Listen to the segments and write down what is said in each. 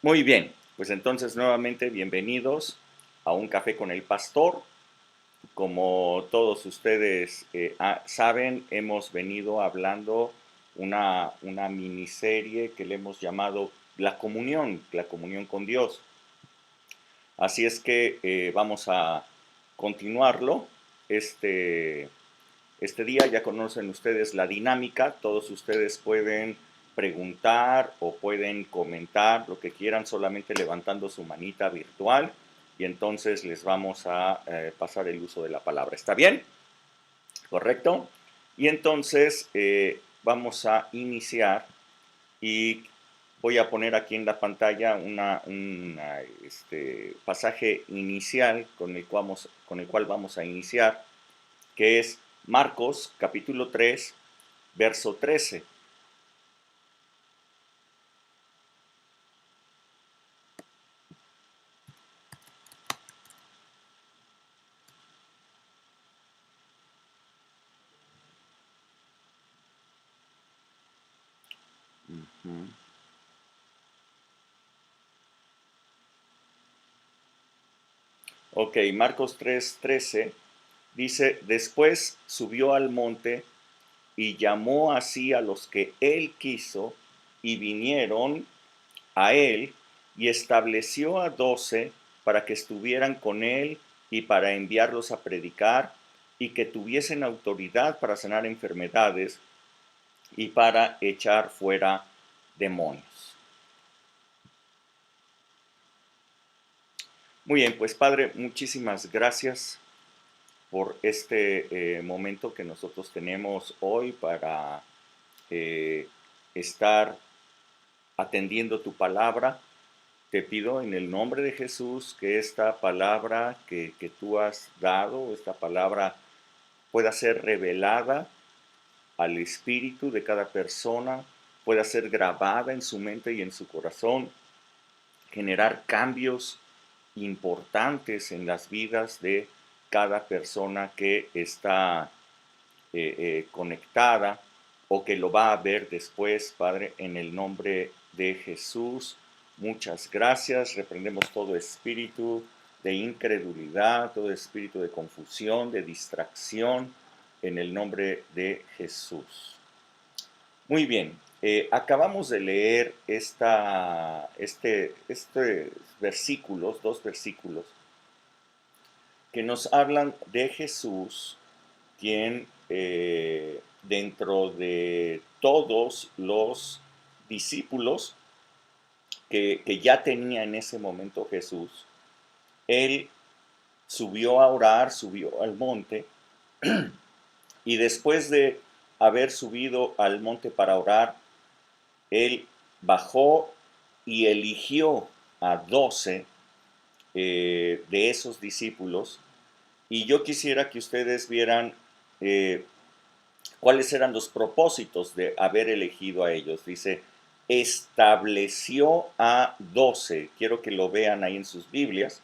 Muy bien, pues entonces nuevamente bienvenidos a Un Café con el Pastor. Como todos ustedes saben, hemos venido hablando una miniserie que le hemos llamado la comunión con Dios. Así es que vamos a continuarlo. Este, este día ya conocen ustedes la dinámica, todos ustedes pueden preguntar o pueden comentar lo que quieran solamente levantando su manita virtual y entonces les vamos a pasar el uso de la palabra. ¿Está bien? ¿Correcto? Y entonces vamos a iniciar y voy a poner aquí en la pantalla un pasaje inicial con el cual vamos a iniciar, que es Marcos capítulo 3, verso 13. Uh-huh. Ok, Marcos 3, 13 dice, después subió al monte y llamó así a los que él quiso y vinieron a él y estableció a 12 para que estuvieran con él y para enviarlos a predicar y que tuviesen autoridad para sanar enfermedades y para echar fuera demonios. Muy bien, pues Padre, muchísimas gracias por este momento que nosotros tenemos hoy para eh, estar atendiendo tu palabra. Te pido en el nombre de Jesús que esta palabra que tú has dado, esta palabra pueda ser revelada al espíritu de cada persona, pueda ser grabada en su mente y en su corazón, generar cambios importantes en las vidas de cada persona que está conectada o que lo va a ver después, Padre, en el nombre de Jesús. Muchas gracias. Reprendemos todo espíritu de incredulidad, todo espíritu de confusión, de distracción, en el nombre de Jesús. Muy bien, acabamos de leer este versículos, dos versículos, que nos hablan de Jesús, quien dentro de todos los discípulos que ya tenía en ese momento Jesús, él subió a orar, subió al monte, y después de haber subido al monte para orar, él bajó y eligió a 12 de esos discípulos, y yo quisiera que ustedes vieran eh, cuáles eran los propósitos de haber elegido a ellos. Dice, estableció a 12, quiero que lo vean ahí en sus Biblias,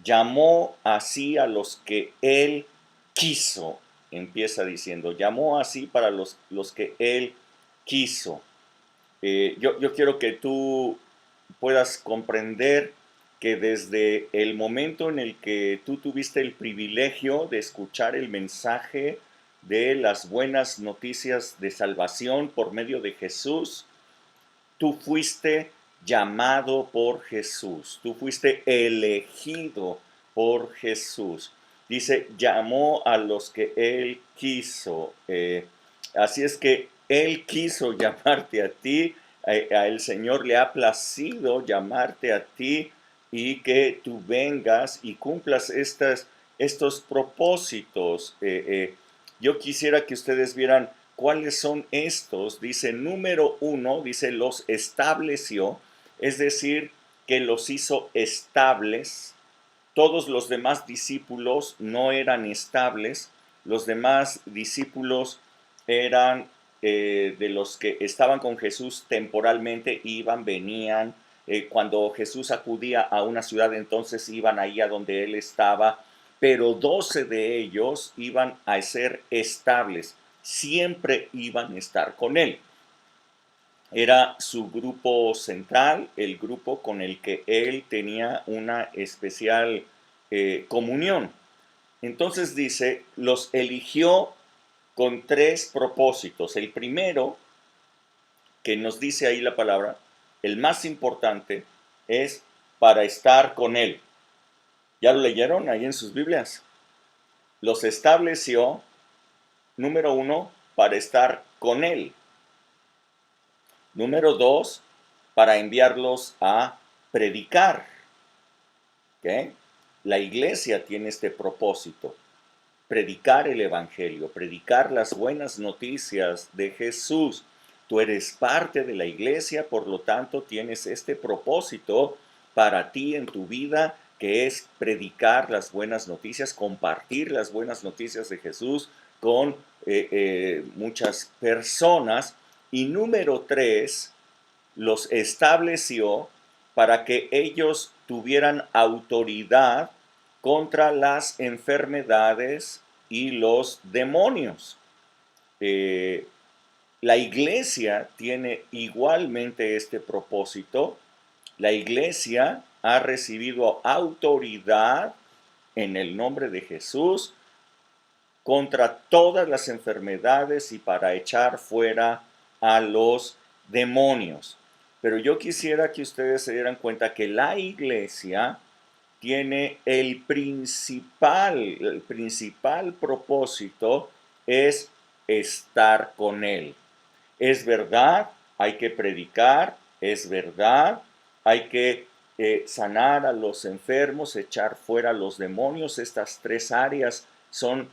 llamó así a los que él quiso, empieza diciendo, llamó así para los que él quiso. Yo quiero que tú puedas comprender que desde el momento en el que tú tuviste el privilegio de escuchar el mensaje de las buenas noticias de salvación por medio de Jesús, tú fuiste llamado por Jesús, tú fuiste elegido por Jesús. Dice, llamó a los que Él quiso. Así es que Él quiso llamarte a ti, a el Señor le ha placido llamarte a ti y que tú vengas y cumplas estos propósitos. Yo quisiera que ustedes vieran ¿cuáles son estos? Dice, número uno, dice, los estableció, es decir, que los hizo estables. Todos los demás discípulos no eran estables, los demás discípulos eran de los que estaban con Jesús temporalmente, iban, venían. Cuando Jesús acudía a una ciudad, entonces iban ahí a donde él estaba, pero 12 de ellos iban a ser estables, siempre iban a estar con él. era su grupo central, el grupo con el que él tenía una especial comunión. Entonces dice, los eligió con tres propósitos. El primero, que nos dice ahí la palabra, el más importante, es para estar con él. ¿Ya lo leyeron ahí en sus Biblias? Los estableció, número uno, para estar con él. Número dos, para enviarlos a predicar. ¿Okay? La iglesia tiene este propósito, predicar el evangelio, predicar las buenas noticias de Jesús. Tú eres parte de la iglesia, por lo tanto tienes este propósito para ti en tu vida, que es predicar las buenas noticias, compartir las buenas noticias de Jesús con muchas personas. Y número tres, los estableció para que ellos tuvieran autoridad contra las enfermedades y los demonios. Eh, la iglesia tiene igualmente este propósito. La iglesia ha recibido autoridad en el nombre de Jesús contra todas las enfermedades y para echar fuera a los demonios. Pero yo quisiera que ustedes se dieran cuenta que la iglesia tiene el principal propósito es estar con él. Es verdad, hay que predicar, es verdad, hay que sanar a los enfermos, echar fuera a los demonios. Estas tres áreas son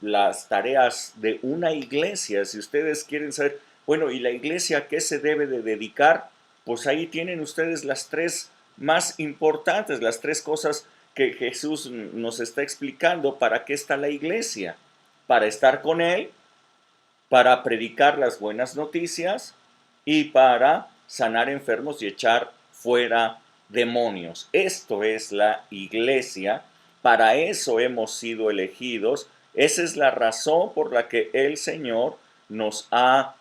las tareas de una iglesia. Si ustedes quieren saber, bueno, ¿y la iglesia a qué se debe de dedicar? Pues ahí tienen ustedes las tres más importantes, las tres cosas que Jesús nos está explicando. ¿Para qué está la iglesia? Para estar con él, para predicar las buenas noticias y para sanar enfermos y echar fuera demonios. Esto es la iglesia, para eso hemos sido elegidos. Esa es la razón por la que el Señor nos ha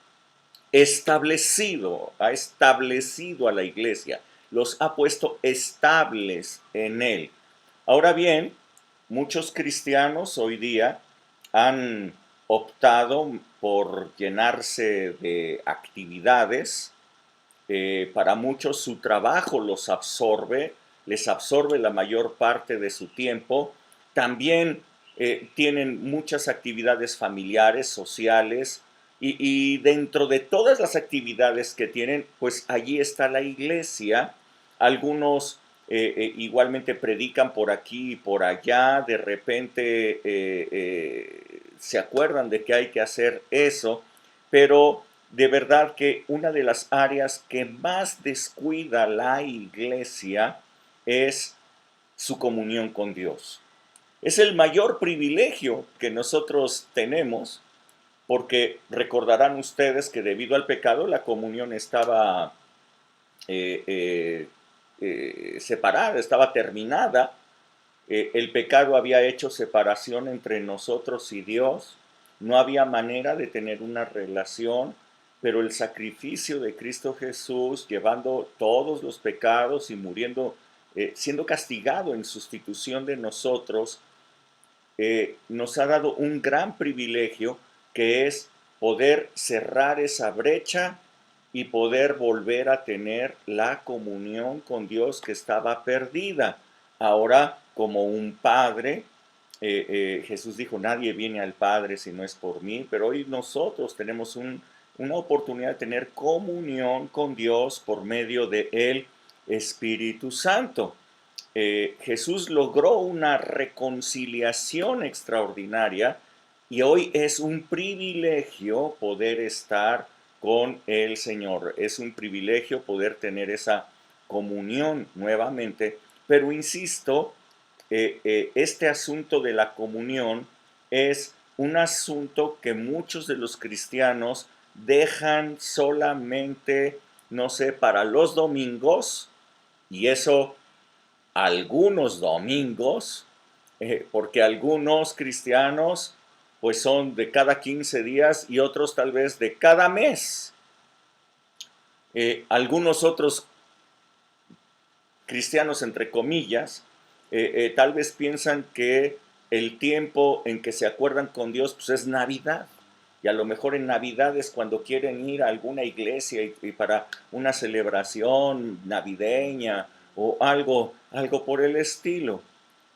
establecido a la iglesia, los ha puesto estables en él. Ahora bien, muchos cristianos hoy día han optado por llenarse de actividades. Para muchos su trabajo les absorbe la mayor parte de su tiempo. También tienen muchas actividades familiares, sociales, y dentro de todas las actividades que tienen, pues allí está la iglesia. Algunos igualmente predican por aquí y por allá, de repente se acuerdan de que hay que hacer eso, pero de verdad que una de las áreas que más descuida la iglesia es su comunión con Dios. Es el mayor privilegio que nosotros tenemos, porque recordarán ustedes que debido al pecado la comunión estaba eh, eh, separada, estaba terminada. El pecado había hecho separación entre nosotros y Dios. No había manera de tener una relación, pero el sacrificio de Cristo Jesús, llevando todos los pecados y muriendo, siendo castigado en sustitución de nosotros, nos ha dado un gran privilegio, que es poder cerrar esa brecha y poder volver a tener la comunión con Dios que estaba perdida. Ahora, como un padre, Jesús dijo, nadie viene al Padre si no es por mí, pero hoy nosotros tenemos una oportunidad de tener comunión con Dios por medio de el Espíritu Santo. Jesús logró una reconciliación extraordinaria y hoy es un privilegio poder estar con el Señor. Es un privilegio poder tener esa comunión nuevamente, pero insisto, este asunto de la comunión es un asunto que muchos de los cristianos dejan solamente, no sé, para los domingos, y eso algunos domingos, porque algunos cristianos pues son de cada 15 días y otros tal vez de cada mes. Algunos otros cristianos, entre comillas, tal vez piensan que el tiempo en que se acuerdan con Dios pues es Navidad. Y a lo mejor en Navidad es cuando quieren ir a alguna iglesia y para una celebración navideña o algo por el estilo.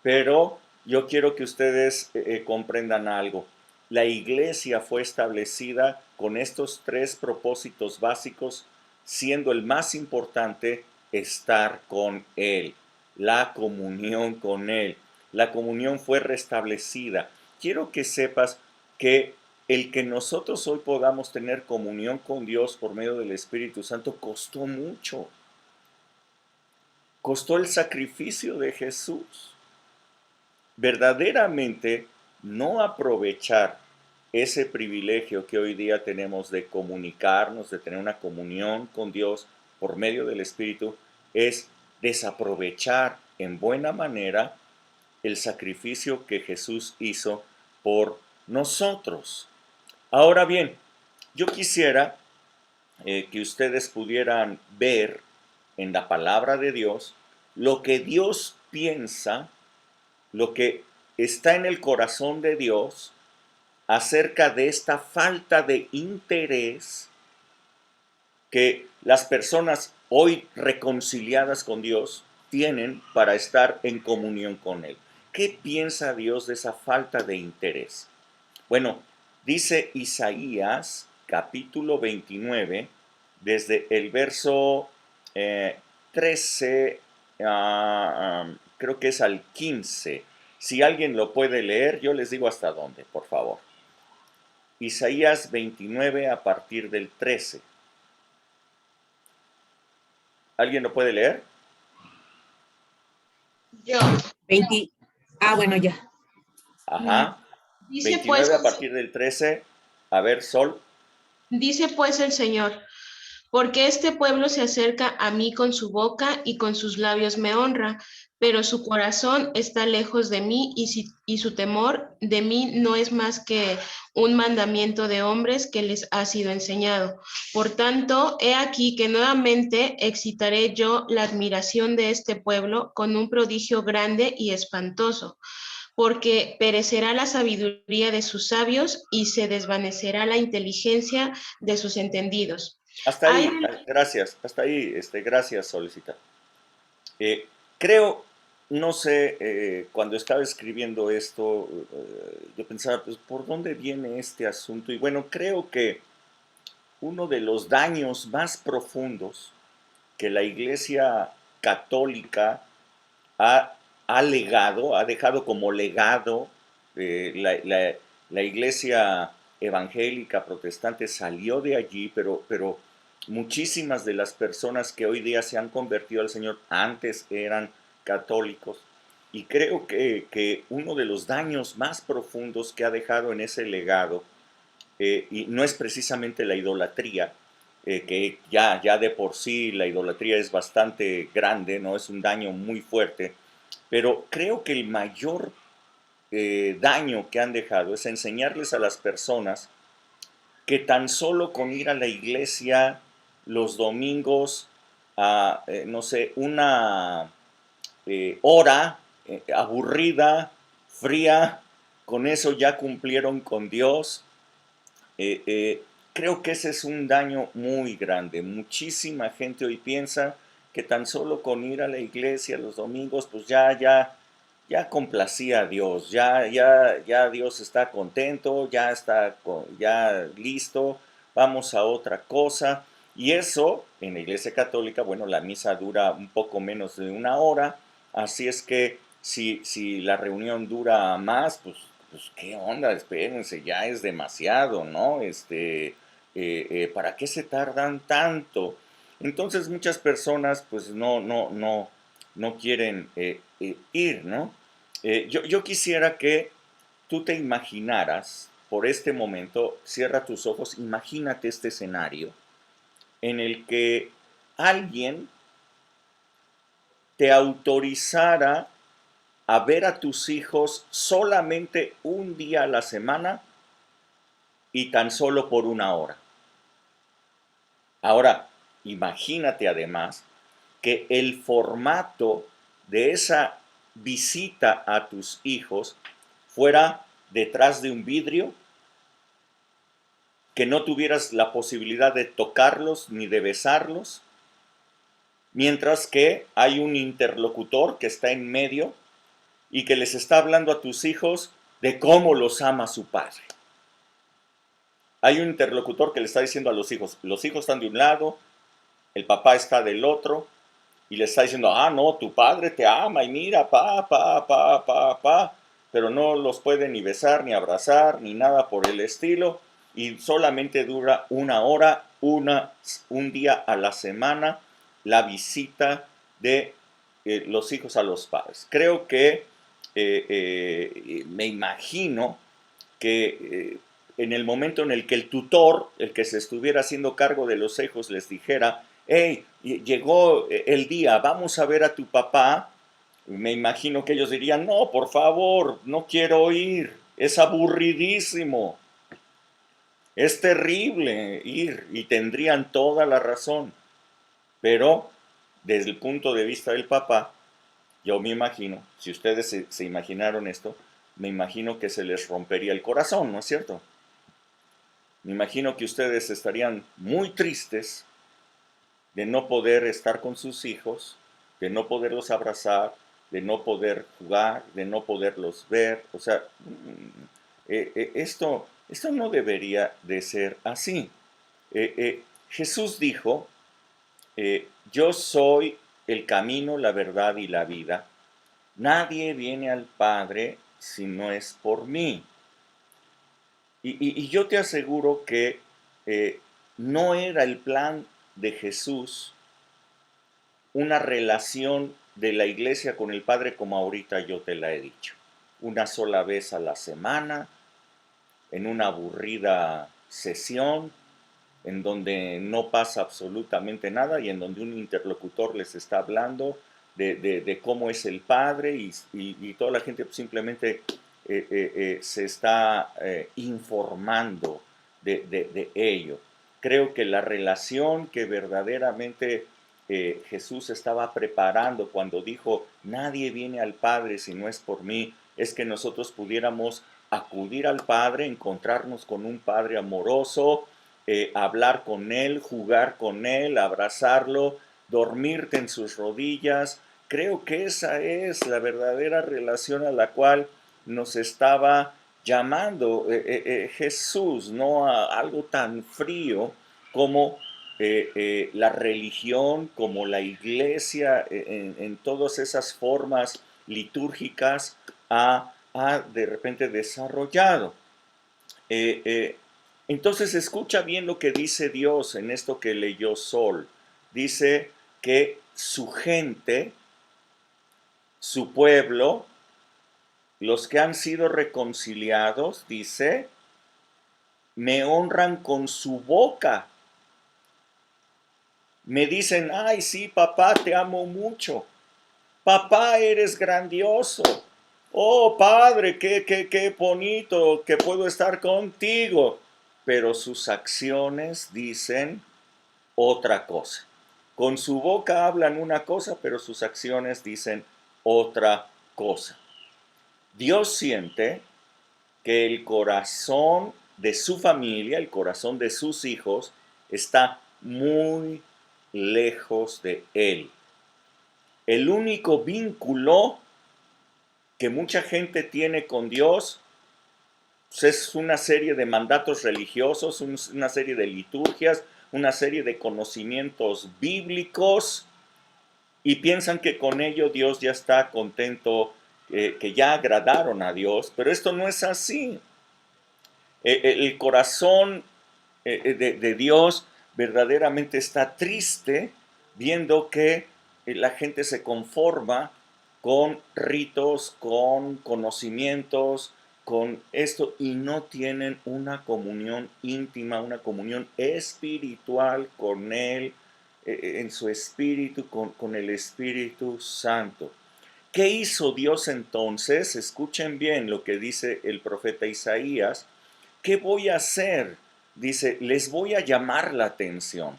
Pero yo quiero que ustedes comprendan algo. La iglesia fue establecida con estos tres propósitos básicos, siendo el más importante estar con Él, la comunión con Él. La comunión fue restablecida. Quiero que sepas que el que nosotros hoy podamos tener comunión con Dios por medio del Espíritu Santo costó mucho. Costó el sacrificio de Jesús. Verdaderamente no aprovechar ese privilegio que hoy día tenemos de comunicarnos, de tener una comunión con Dios por medio del Espíritu, es desaprovechar en buena manera el sacrificio que Jesús hizo por nosotros. Ahora bien, yo quisiera que ustedes pudieran ver en la palabra de Dios lo que Dios piensa, lo que está en el corazón de Dios acerca de esta falta de interés que las personas hoy reconciliadas con Dios tienen para estar en comunión con Él. ¿Qué piensa Dios de esa falta de interés? Bueno, dice Isaías capítulo 29, desde el verso 13, creo que es al 15. Si alguien lo puede leer, yo les digo hasta dónde, por favor. Isaías 29 a partir del 13. ¿Alguien lo puede leer? Yo. 20. Bueno, ya. Ajá. Dice 29 a pues, partir del 13. A ver, Sol. dice pues el Señor, porque este pueblo se acerca a mí con su boca y con sus labios me honra, pero su corazón está lejos de mí y su temor de mí no es más que un mandamiento de hombres que les ha sido enseñado. Por tanto, he aquí que nuevamente excitaré yo la admiración de este pueblo con un prodigio grande y espantoso, porque perecerá la sabiduría de sus sabios y se desvanecerá la inteligencia de sus entendidos. Hasta Ay, ahí, gracias. Hasta ahí, gracias, Solicita. Creo, no sé, cuando estaba escribiendo esto, yo pensaba, pues, ¿por dónde viene este asunto? Y bueno, creo que uno de los daños más profundos que la Iglesia católica ha legado, ha dejado como legado, la Iglesia evangélica protestante salió de allí, pero muchísimas de las personas que hoy día se han convertido al Señor antes eran católicos. Y creo que uno de los daños más profundos que ha dejado en ese legado, y no es precisamente la idolatría, que ya de por sí la idolatría es bastante grande, ¿no? Es un daño muy fuerte, pero creo que el mayor daño que han dejado es enseñarles a las personas que tan solo con ir a la iglesia los domingos a, no sé, una hora aburrida, fría, con eso ya cumplieron con Dios. Creo que ese es un daño muy grande. Muchísima gente hoy piensa que tan solo con ir a la iglesia los domingos, pues ya complacía a Dios, ya Dios está contento, ya listo, vamos a otra cosa. Y eso, en la iglesia católica, bueno, la misa dura un poco menos de una hora, así es que si la reunión dura más, pues qué onda, espérense, ya es demasiado, ¿no? ¿Para qué se tardan tanto? Entonces muchas personas pues no quieren ir, ¿no? Yo quisiera que tú te imaginaras, por este momento, cierra tus ojos, imagínate este escenario en el que alguien te autorizara a ver a tus hijos solamente un día a la semana y tan solo por una hora. Ahora, imagínate además que el formato de esa visita a tus hijos fuera detrás de un vidrio, que no tuvieras la posibilidad de tocarlos ni de besarlos, mientras que hay un interlocutor que está en medio y que les está hablando a tus hijos de cómo los ama su padre. Hay un interlocutor que le está diciendo a los hijos están de un lado, el papá está del otro, y le está diciendo, no, tu padre te ama, y mira, pero no los puede ni besar, ni abrazar, ni nada por el estilo, y solamente dura 1 hora, un día a la semana, la visita de los hijos a los padres. Creo que me imagino que en el momento en el que el tutor, el que se estuviera haciendo cargo de los hijos, les dijera, hey, llegó el día, vamos a ver a tu papá, me imagino que ellos dirían, no, por favor, no quiero ir, es aburridísimo, es terrible ir, y tendrían toda la razón. Pero desde el punto de vista del papá, yo me imagino, si ustedes se imaginaron esto, me imagino que se les rompería el corazón, ¿no es cierto? Me imagino que ustedes estarían muy tristes de no poder estar con sus hijos, de no poderlos abrazar, de no poder jugar, de no poderlos ver. O sea, esto no debería de ser así. Jesús dijo, yo soy el camino, la verdad y la vida. Nadie viene al Padre si no es por mí. Y yo te aseguro que no era el plan de Jesús una relación de la iglesia con el Padre como ahorita yo te la he dicho. Una sola vez a la semana, en una aburrida sesión, en donde no pasa absolutamente nada y en donde un interlocutor les está hablando de cómo es el Padre y toda la gente simplemente se está informando de ello. Creo que la relación que verdaderamente Jesús estaba preparando cuando dijo, nadie viene al Padre si no es por mí, es que nosotros pudiéramos acudir al Padre, encontrarnos con un Padre amoroso, hablar con Él, jugar con Él, abrazarlo, dormirte en sus rodillas. Creo que esa es la verdadera relación a la cual nos estaba llamando Jesús, no a algo tan frío como la religión, como la iglesia, en todas esas formas litúrgicas ha de repente desarrollado. Entonces escucha bien lo que dice Dios en esto que leyó Sol. Dice que su gente, su pueblo, los que han sido reconciliados, dice, me honran con su boca. Me dicen, ay, sí, papá, te amo mucho. Papá, eres grandioso. Oh, Padre, qué bonito que puedo estar contigo. Pero sus acciones dicen otra cosa. Con su boca hablan una cosa, pero sus acciones dicen otra cosa. Dios siente que el corazón de su familia, el corazón de sus hijos, está muy lejos de Él. El único vínculo que mucha gente tiene con Dios pues es una serie de mandatos religiosos, una serie de liturgias, una serie de conocimientos bíblicos, y piensan que con ello Dios ya está contento, que ya agradaron a Dios, pero esto no es así. El corazón de Dios verdaderamente está triste viendo que la gente se conforma con ritos, con conocimientos, con esto, y no tienen una comunión íntima, una comunión espiritual con Él, en su espíritu, con el Espíritu Santo. ¿Qué hizo Dios entonces? Escuchen bien lo que dice el profeta Isaías. ¿Qué voy a hacer? Dice, les voy a llamar la atención.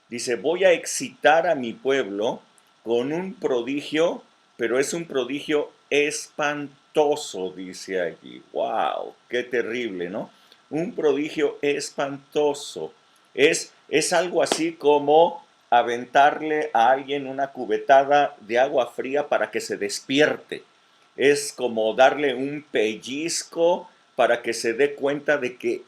Dice, voy a excitar a mi pueblo con un prodigio, pero es un prodigio espantoso, dice allí. ¡Wow! ¡Qué terrible!, ¿no? Un prodigio espantoso. Es algo así como aventarle a alguien una cubetada de agua fría para que se despierte. Es como darle un pellizco para que se dé cuenta de que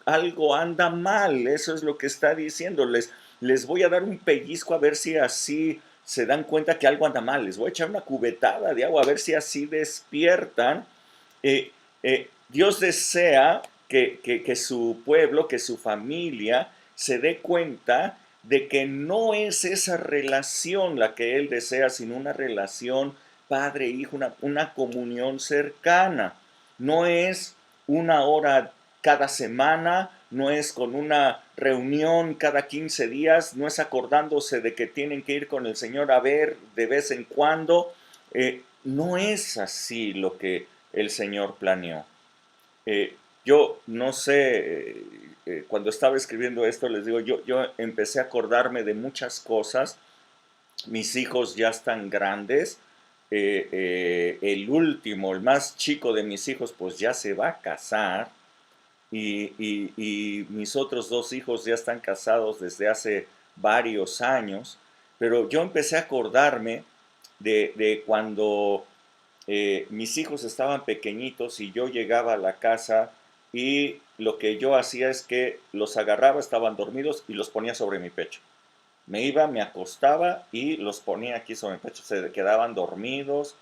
algo anda mal. Eso es lo que está diciéndoles. Les voy a dar un pellizco a ver si así se dan cuenta que algo anda mal. Les voy a echar una cubetada de agua a ver si así despiertan. Dios desea que su pueblo, que su familia se dé cuenta de que no es esa relación la que Él desea, sino una relación padre-hijo, una comunión cercana. No es una hora cada semana, no es con una reunión cada 15 días, no es acordándose de que tienen que ir con el Señor a ver de vez en cuando. No es así lo que el Señor planeó. Yo no sé, cuando estaba escribiendo esto, les digo, yo empecé a acordarme de muchas cosas. Mis hijos ya están grandes. El último, el más chico de mis hijos, pues ya se va a casar. Y mis otros dos hijos ya están casados desde hace varios años. Pero yo empecé a acordarme de cuando mis hijos estaban pequeñitos y yo llegaba a la casa y lo que yo hacía es que los agarraba, estaban dormidos y los ponía sobre mi pecho. Me iba, me acostaba y los ponía aquí sobre mi pecho. Se quedaban dormidos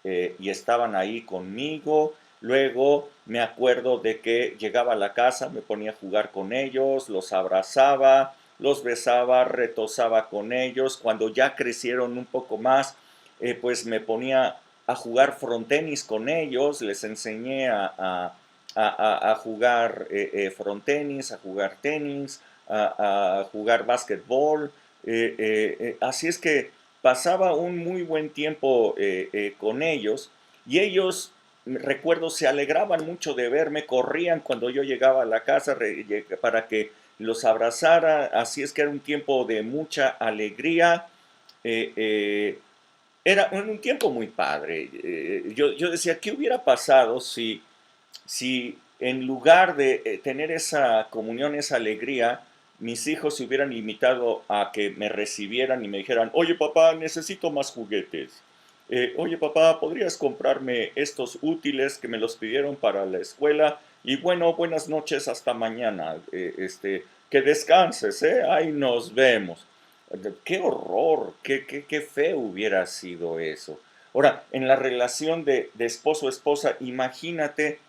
y estaban ahí conmigo. Luego me acuerdo de que llegaba a la casa, me ponía a jugar con ellos, los abrazaba, los besaba, retosaba con ellos. Cuando ya crecieron un poco más, pues me ponía a jugar frontenis con ellos, les enseñé a jugar frontenis, a jugar tenis, a jugar básquetbol. Así es que pasaba un muy buen tiempo con ellos y ellos, recuerdo, se alegraban mucho de verme, corrían cuando yo llegaba a la casa para que los abrazara, así es que era un tiempo de mucha alegría. eh, eh, Era un tiempo muy padre. Yo decía, ¿qué hubiera pasado si en lugar de tener esa comunión, esa alegría, mis hijos se hubieran limitado a que me recibieran y me dijeran, oye papá, necesito más juguetes? Oye papá, ¿podrías comprarme estos útiles que me los pidieron para la escuela? Y bueno, buenas noches, hasta mañana. Que descanses, ¿eh? Ahí nos vemos. Qué horror, qué feo hubiera sido eso. Ahora, en la relación de esposo-esposa, imagínate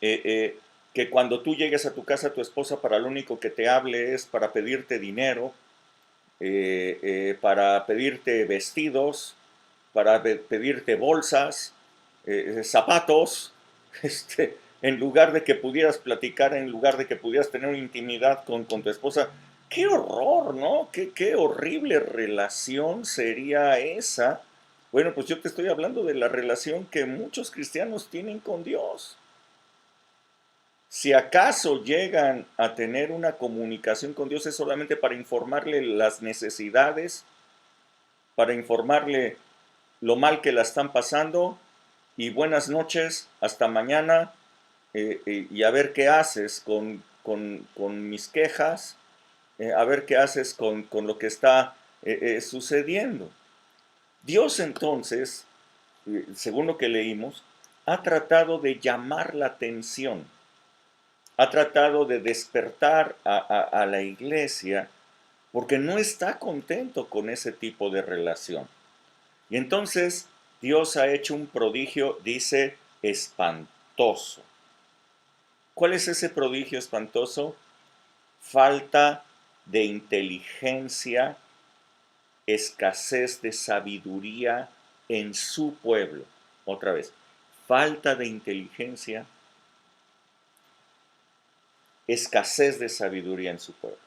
que cuando tú llegues a tu casa, tu esposa para lo único que te hable es para pedirte dinero, para pedirte vestidos, para pedirte bolsas, zapatos, en lugar de que pudieras platicar, en lugar de que pudieras tener una intimidad con tu esposa. Qué horror, ¿no? Qué horrible relación sería esa. Bueno, pues yo te estoy hablando de la relación que muchos cristianos tienen con Dios. Si acaso llegan a tener una comunicación con Dios es solamente para informarle las necesidades, para informarle lo mal que la están pasando y buenas noches, hasta mañana y a ver qué haces con mis quejas, a ver qué haces con lo que está sucediendo. Dios entonces, según lo que leímos, ha tratado de llamar la atención, ha tratado de despertar a la iglesia porque no está contento con ese tipo de relación. Y entonces Dios ha hecho un prodigio, dice, espantoso. ¿Cuál es ese prodigio espantoso? Falta de inteligencia, escasez de sabiduría en su pueblo. Otra vez, falta de inteligencia, escasez de sabiduría en su pueblo.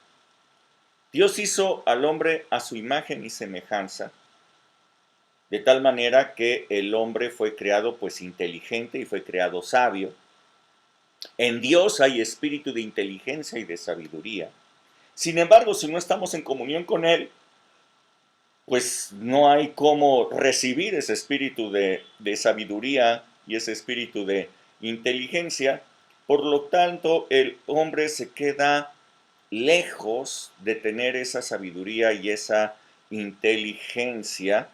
Dios hizo al hombre a su imagen y semejanza, de tal manera que el hombre fue creado pues inteligente y fue creado sabio. En Dios hay espíritu de inteligencia y de sabiduría. Sin embargo, si no estamos en comunión con Él, pues no hay cómo recibir ese espíritu de sabiduría y ese espíritu de inteligencia. Por lo tanto, el hombre se queda lejos de tener esa sabiduría y esa inteligencia.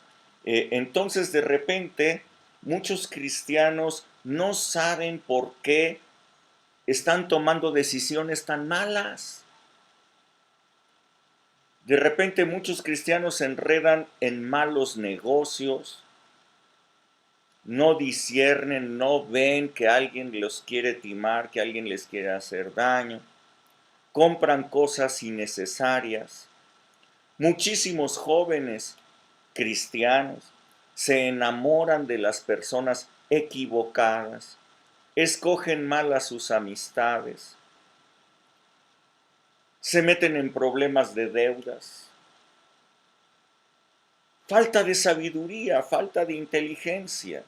Entonces, de repente, muchos cristianos no saben por qué están tomando decisiones tan malas. De repente muchos cristianos se enredan en malos negocios, no disciernen, no ven que alguien los quiere timar, que alguien les quiere hacer daño, compran cosas innecesarias. Muchísimos jóvenes cristianos se enamoran de las personas equivocadas, escogen mal a sus amistades, se meten en problemas de deudas. Falta de sabiduría, falta de inteligencia.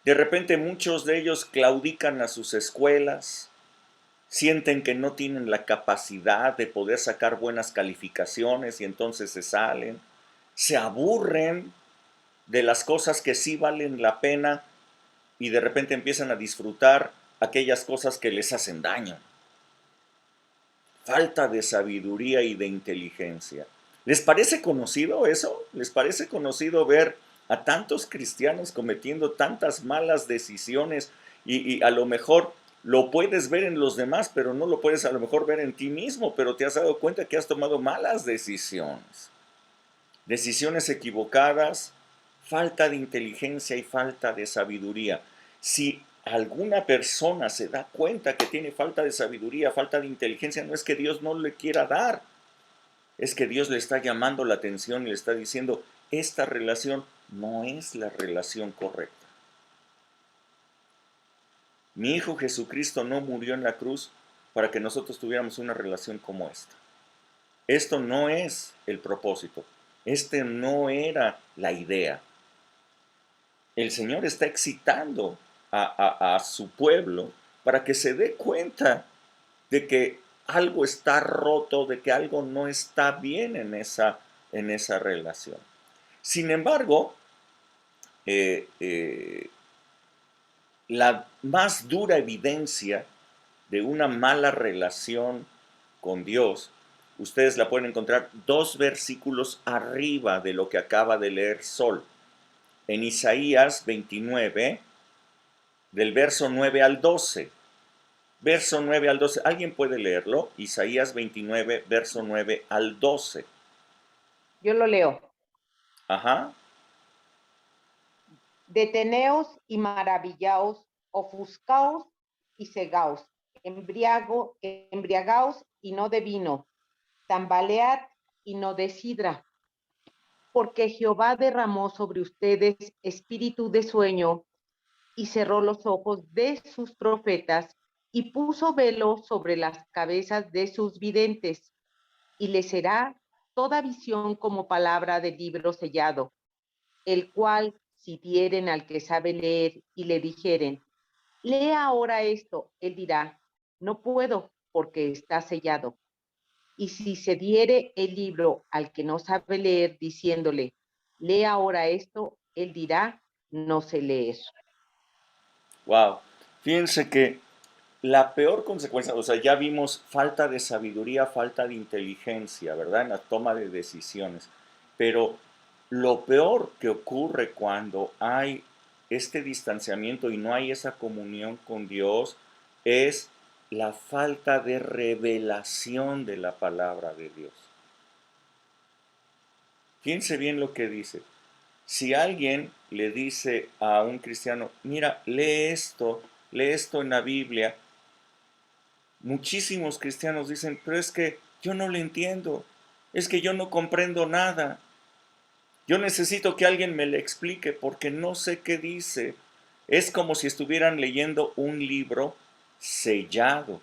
De repente muchos de ellos claudican a sus escuelas, sienten que no tienen la capacidad de poder sacar buenas calificaciones y entonces se salen, se aburren de las cosas que sí valen la pena y de repente empiezan a disfrutar aquellas cosas que les hacen daño. Falta de sabiduría y de inteligencia. ¿Les parece conocido eso? ¿Les parece conocido ver a tantos cristianos cometiendo tantas malas decisiones y a lo mejor lo puedes ver en los demás, pero no lo puedes a lo mejor ver en ti mismo, pero te has dado cuenta que has tomado malas decisiones? Decisiones equivocadas, falta de inteligencia y falta de sabiduría. Si alguna persona se da cuenta que tiene falta de sabiduría, falta de inteligencia, no es que Dios no le quiera dar, es que Dios le está llamando la atención y le está diciendo, esta relación no es la relación correcta. Mi Hijo Jesucristo no murió en la cruz para que nosotros tuviéramos una relación como esta. Esto no es el propósito. Este no era la idea. El Señor está excitando a su pueblo para que se dé cuenta de que algo está roto, de que algo no está bien en esa relación. Sin embargo, la más dura evidencia de una mala relación con Dios, ustedes la pueden encontrar 2 versículos arriba de lo que acaba de leer Sol. En Isaías 29, del verso 9 al 12. Verso 9 al 12. ¿Alguien puede leerlo? Isaías 29, verso 9 al 12. Yo lo leo. Ajá. Deteneos y maravillaos, ofuscaos y cegaos, embriagaos y no de vino, tambalead y no de sidra, porque Jehová derramó sobre ustedes espíritu de sueño y cerró los ojos de sus profetas y puso velo sobre las cabezas de sus videntes, y les será toda visión como palabra de libro sellado, el cual, si dieren al que sabe leer y le dijeren, lee ahora esto, él dirá, no puedo porque está sellado. Y si se diere el libro al que no sabe leer, diciéndole, lee ahora esto, él dirá, no sé leer. Wow. Fíjense que la peor consecuencia, o sea, ya vimos falta de sabiduría, falta de inteligencia, ¿verdad? En la toma de decisiones. Pero lo peor que ocurre cuando hay este distanciamiento y no hay esa comunión con Dios es la falta de revelación de la palabra de Dios. Fíjense bien lo que dice. Si alguien le dice a un cristiano, mira, lee esto en la Biblia, muchísimos cristianos dicen, pero es que yo no le entiendo, es que yo no comprendo nada. Yo necesito que alguien me le explique porque no sé qué dice. Es como si estuvieran leyendo un libro sellado.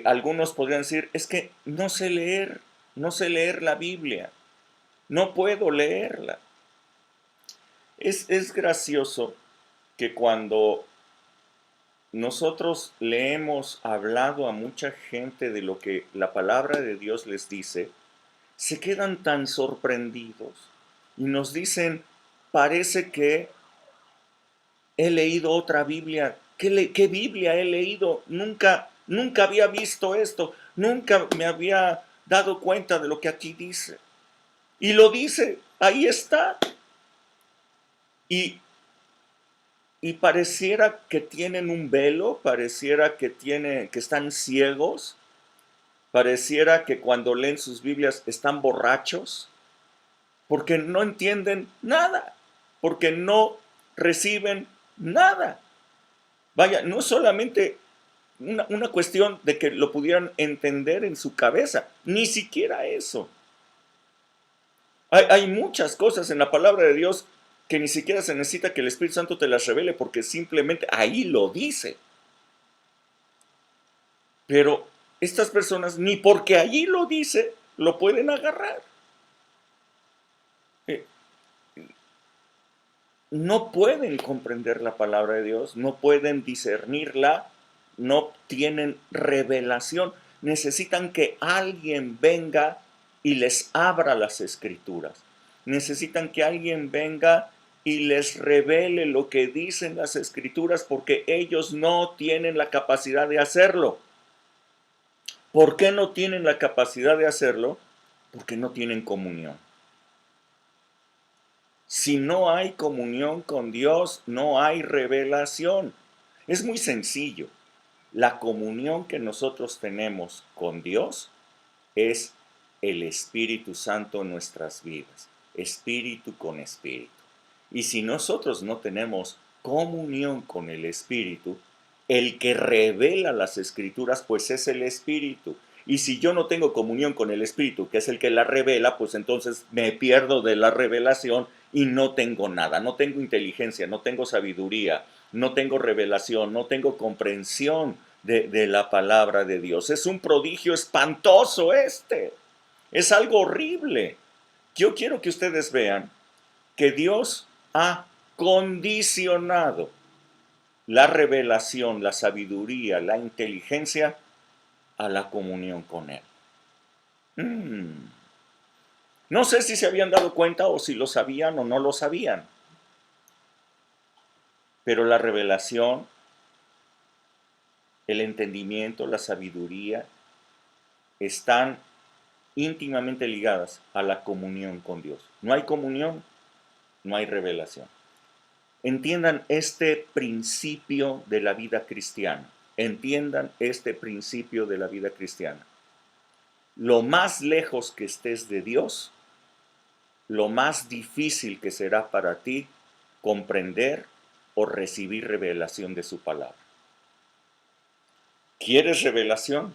Algunos podrían decir, es que no sé leer la Biblia, no puedo leerla. Es gracioso que cuando nosotros le hemos hablado a mucha gente de lo que la palabra de Dios les dice, se quedan tan sorprendidos y nos dicen, parece que he leído otra Biblia. ¿Qué Biblia he leído? Nunca había visto esto. Nunca me había dado cuenta de lo que aquí dice. Y lo dice, ahí está. Y pareciera que tienen un velo, pareciera que están ciegos, pareciera que cuando leen sus Biblias están borrachos, porque no entienden nada, porque no reciben nada. Vaya, no solamente una cuestión de que lo pudieran entender en su cabeza, ni siquiera eso. Hay muchas cosas en la palabra de Dios que ni siquiera se necesita que el Espíritu Santo te las revele, porque simplemente ahí lo dice. Pero estas personas, ni porque allí lo dice, lo pueden agarrar. No pueden comprender la palabra de Dios, no pueden discernirla, no tienen revelación. Necesitan que alguien venga y les abra las escrituras. Necesitan que alguien venga y les revele lo que dicen las escrituras, porque ellos no tienen la capacidad de hacerlo. ¿Por qué no tienen la capacidad de hacerlo? Porque no tienen comunión. Si no hay comunión con Dios, no hay revelación. Es muy sencillo. La comunión que nosotros tenemos con Dios es el Espíritu Santo en nuestras vidas. Espíritu con Espíritu. Y si nosotros no tenemos comunión con el Espíritu, el que revela las Escrituras, pues es el Espíritu. Y si yo no tengo comunión con el Espíritu, que es el que la revela, pues entonces me pierdo de la revelación y no tengo nada. No tengo inteligencia, no tengo sabiduría, no tengo revelación, no tengo comprensión de la palabra de Dios. Es un prodigio espantoso este. Es algo horrible. Yo quiero que ustedes vean que Dios ha condicionado la revelación, la sabiduría, la inteligencia a la comunión con Él. No sé si se habían dado cuenta o si lo sabían o no lo sabían, pero la revelación, el entendimiento, la sabiduría están íntimamente ligadas a la comunión con Dios. No hay comunión, no hay revelación. Entiendan este principio de la vida cristiana. Entiendan este principio de la vida cristiana. Lo más lejos que estés de Dios, lo más difícil que será para ti comprender o recibir revelación de su palabra. ¿Quieres revelación?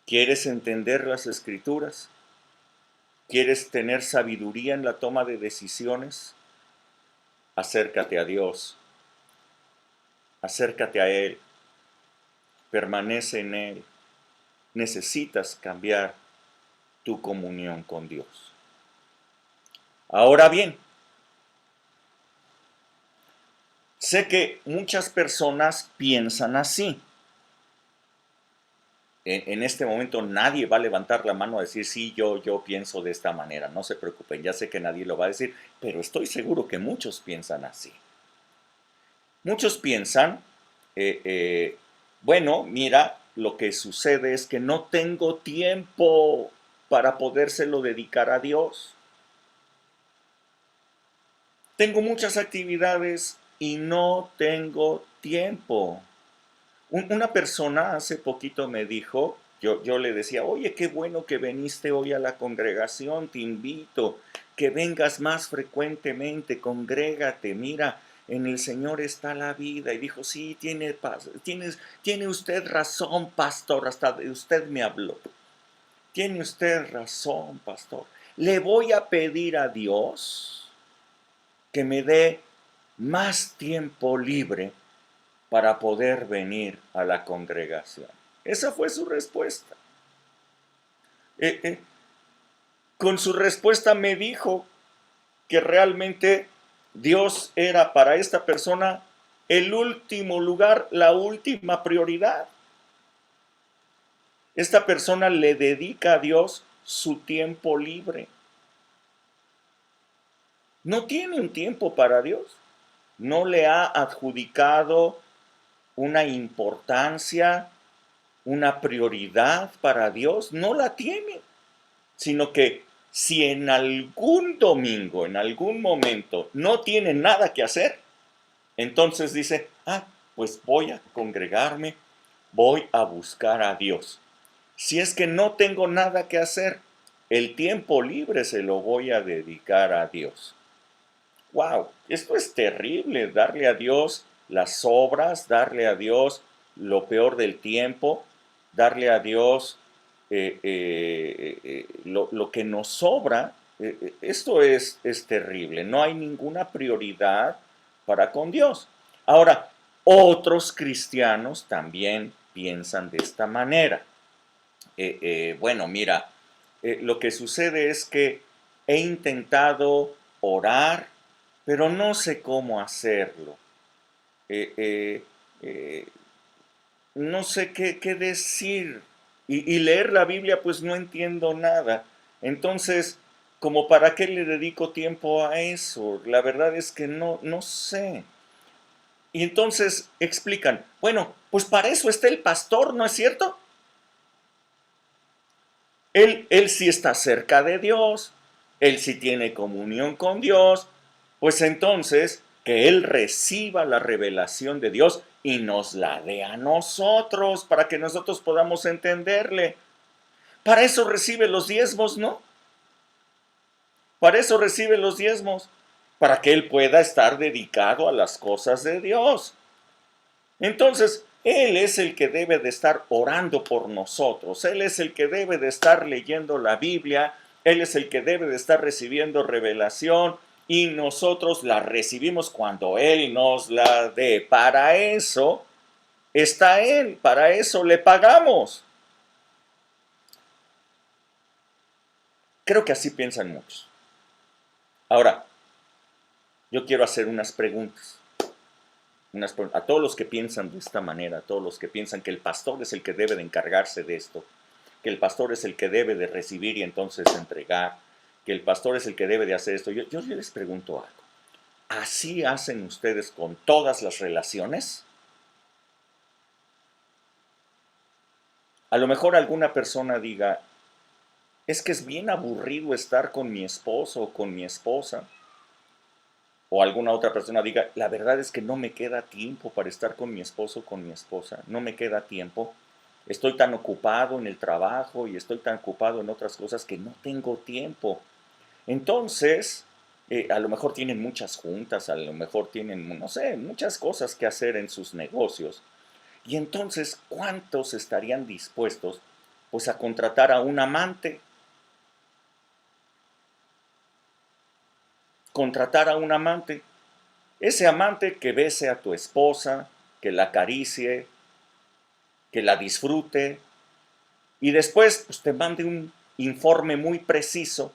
¿Quieres entender las Escrituras? ¿Quieres tener sabiduría en la toma de decisiones? Acércate a Dios, acércate a Él, permanece en Él. Necesitas cambiar tu comunión con Dios. Ahora bien, sé que muchas personas piensan así. En este momento nadie va a levantar la mano a decir, sí, yo pienso de esta manera. No se preocupen, ya sé que nadie lo va a decir, pero estoy seguro que muchos piensan así. Muchos piensan, bueno, mira, lo que sucede es que no tengo tiempo para podérselo dedicar a Dios. Tengo muchas actividades y no tengo tiempo. Una persona hace poquito me dijo, yo le decía, oye, qué bueno que viniste hoy a la congregación, te invito, que vengas más frecuentemente, congrégate, mira, en el Señor está la vida. Y dijo, sí, tiene usted razón, pastor, hasta de usted me habló. Tiene usted razón, pastor. Le voy a pedir a Dios que me dé más tiempo libre para poder venir a la congregación. Esa fue su respuesta. Con su respuesta me dijo que realmente Dios era para esta persona el último lugar, la última prioridad. Esta persona le dedica a Dios su tiempo libre. No tiene un tiempo para Dios. No le ha adjudicado una importancia, una prioridad para Dios. No la tiene. Sino que si en algún domingo, en algún momento, no tiene nada que hacer, entonces dice, pues voy a congregarme, voy a buscar a Dios. Si es que no tengo nada que hacer, el tiempo libre se lo voy a dedicar a Dios. ¡Wow! Esto es terrible, darle a Dios las obras, darle a Dios lo peor del tiempo, darle a Dios lo que nos sobra. Esto es terrible, no hay ninguna prioridad para con Dios. Ahora, otros cristianos también piensan de esta manera. Bueno, mira, lo que sucede es que he intentado orar, pero no sé cómo hacerlo. No sé qué decir. Y leer la Biblia, pues no entiendo nada. Entonces, ¿como para qué le dedico tiempo a eso? La verdad es que no sé. Y entonces explican, bueno, pues para eso está el pastor, ¿no es cierto? Él sí está cerca de Dios, él sí tiene comunión con Dios, pues entonces que él reciba la revelación de Dios y nos la dé a nosotros para que nosotros podamos entenderle. Para eso recibe los diezmos, ¿no? Para eso recibe los diezmos, para que él pueda estar dedicado a las cosas de Dios. Entonces, Él es el que debe de estar orando por nosotros, Él es el que debe de estar leyendo la Biblia, Él es el que debe de estar recibiendo revelación y nosotros la recibimos cuando Él nos la dé. Para eso está Él, para eso le pagamos. Creo que así piensan muchos. Ahora, yo quiero hacer unas preguntas. A todos los que piensan de esta manera, a todos los que piensan que el pastor es el que debe de encargarse de esto, que el pastor es el que debe de recibir y entonces entregar, que el pastor es el que debe de hacer esto. Yo les pregunto algo. ¿Así hacen ustedes con todas las relaciones? A lo mejor alguna persona diga, es que es bien aburrido estar con mi esposo o con mi esposa. O alguna otra persona diga, la verdad es que no me queda tiempo para estar con mi esposo o con mi esposa, no me queda tiempo. Estoy tan ocupado en el trabajo y estoy tan ocupado en otras cosas que no tengo tiempo. Entonces, a lo mejor tienen muchas juntas, a lo mejor tienen, no sé, muchas cosas que hacer en sus negocios. Y entonces, ¿cuántos estarían dispuestos pues a contratar a un amante? Contratar a un amante. Ese amante que bese a tu esposa, que la acaricie, que la disfrute y después pues, te mande un informe muy preciso,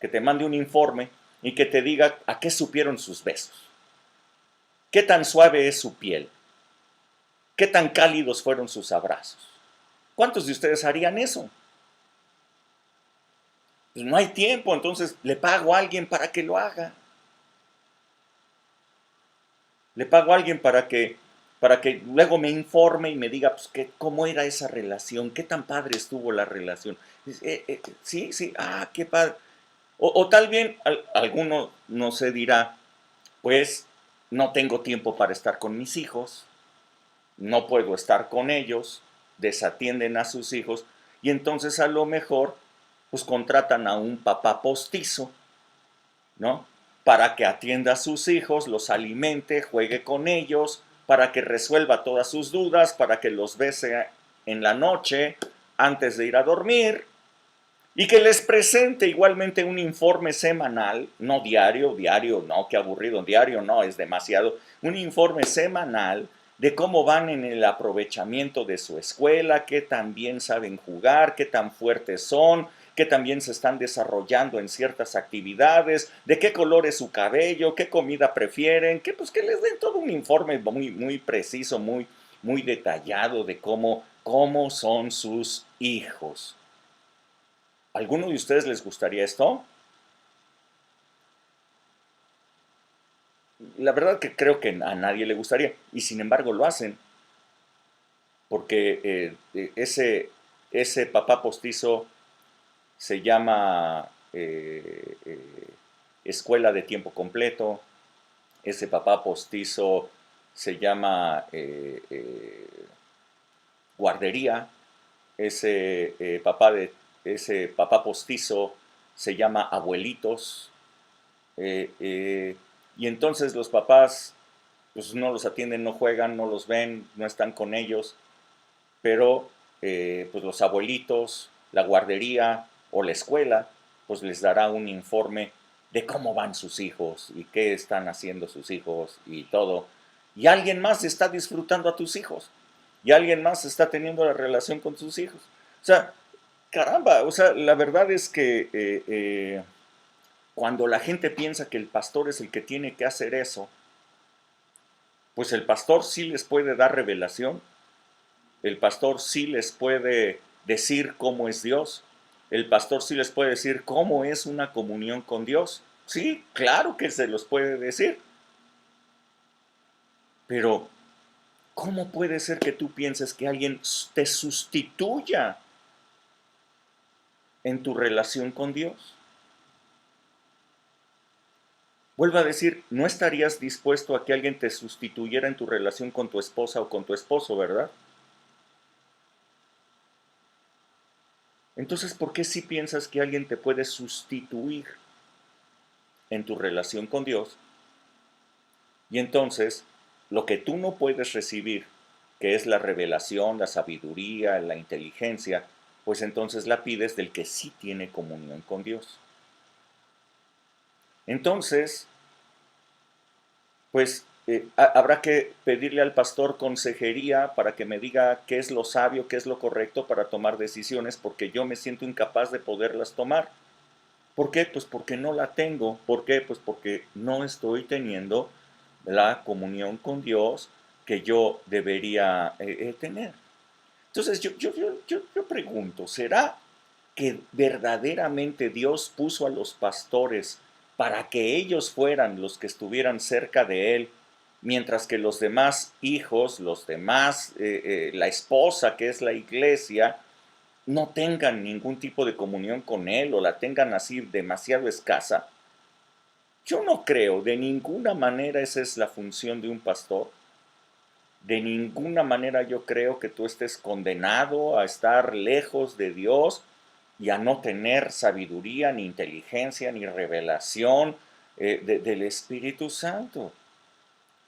que te mande un informe y que te diga a qué supieron sus besos, qué tan suave es su piel, qué tan cálidos fueron sus abrazos. ¿Cuántos de ustedes harían eso? Pues no hay tiempo, entonces le pago a alguien para que lo haga. Le pago a alguien para que luego me informe y me diga pues, cómo era esa relación, qué tan padre estuvo la relación. Sí, qué padre. O tal vez alguno, no sé, dirá, pues no tengo tiempo para estar con mis hijos, no puedo estar con ellos, desatienden a sus hijos y entonces a lo mejor pues contratan a un papá postizo, ¿no? Para que atienda a sus hijos, los alimente, juegue con ellos, para que resuelva todas sus dudas, para que los bese en la noche antes de ir a dormir y que les presente igualmente un informe semanal, no diario, no, qué aburrido, diario no, es demasiado, un informe semanal de cómo van en el aprovechamiento de su escuela, qué tan bien saben jugar, qué tan fuertes son, qué tan bien se están desarrollando en ciertas actividades, de qué color es su cabello, qué comida prefieren, que pues que les den todo un informe muy preciso, muy detallado de cómo son sus hijos. ¿A alguno de ustedes les gustaría esto? La verdad que creo que a nadie le gustaría, y sin embargo lo hacen, porque ese papá postizo se llama escuela de tiempo completo, ese papá postizo se llama guardería, ese papá postizo se llama abuelitos, y entonces los papás pues no los atienden, no juegan, no los ven, no están con ellos, pero pues los abuelitos, la guardería o la escuela, pues les dará un informe de cómo van sus hijos y qué están haciendo sus hijos y todo. Y alguien más está disfrutando a tus hijos. Y alguien más está teniendo la relación con tus hijos. O sea, caramba, o sea, la verdad es que cuando la gente piensa que el pastor es el que tiene que hacer eso, pues el pastor sí les puede dar revelación, el pastor sí les puede decir cómo es Dios, el pastor sí les puede decir cómo es una comunión con Dios. Sí, claro que se los puede decir, pero ¿cómo puede ser que tú pienses que alguien te sustituya en tu relación con Dios? Vuelvo a decir, no estarías dispuesto a que alguien te sustituyera en tu relación con tu esposa o con tu esposo, ¿verdad? Entonces, ¿por qué si piensas que alguien te puede sustituir en tu relación con Dios? Y entonces, lo que tú no puedes recibir, que es la revelación, la sabiduría, la inteligencia, pues entonces la pides del que sí tiene comunión con Dios. Entonces, pues habrá que pedirle al pastor consejería para que me diga qué es lo sabio, qué es lo correcto para tomar decisiones, porque yo me siento incapaz de poderlas tomar. ¿Por qué? Pues porque no la tengo. ¿Por qué? Pues porque no estoy teniendo la comunión con Dios que yo debería tener. Entonces yo pregunto, ¿será que verdaderamente Dios puso a los pastores para que ellos fueran los que estuvieran cerca de Él, mientras que los demás hijos, los demás, la esposa que es la iglesia, no tengan ningún tipo de comunión con Él o la tengan así demasiado escasa? Yo no creo, de ninguna manera esa es la función de un pastor. De ninguna manera yo creo que tú estés condenado a estar lejos de Dios y a no tener sabiduría, ni inteligencia, ni revelación del Espíritu Santo.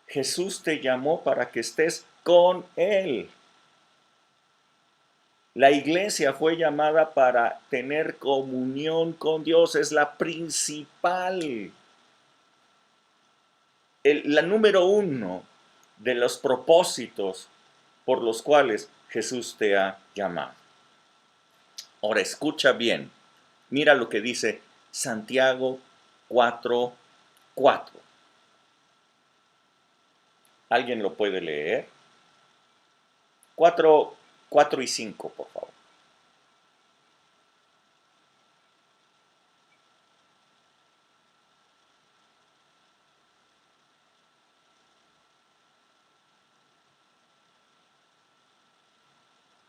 Jesús te llamó para que estés con Él. La iglesia fue llamada para tener comunión con Dios, es la principal, la número uno de los propósitos por los cuales Jesús te ha llamado. Ahora escucha bien, mira lo que dice Santiago 4:4. ¿Alguien lo puede leer? 4 y 5, por favor.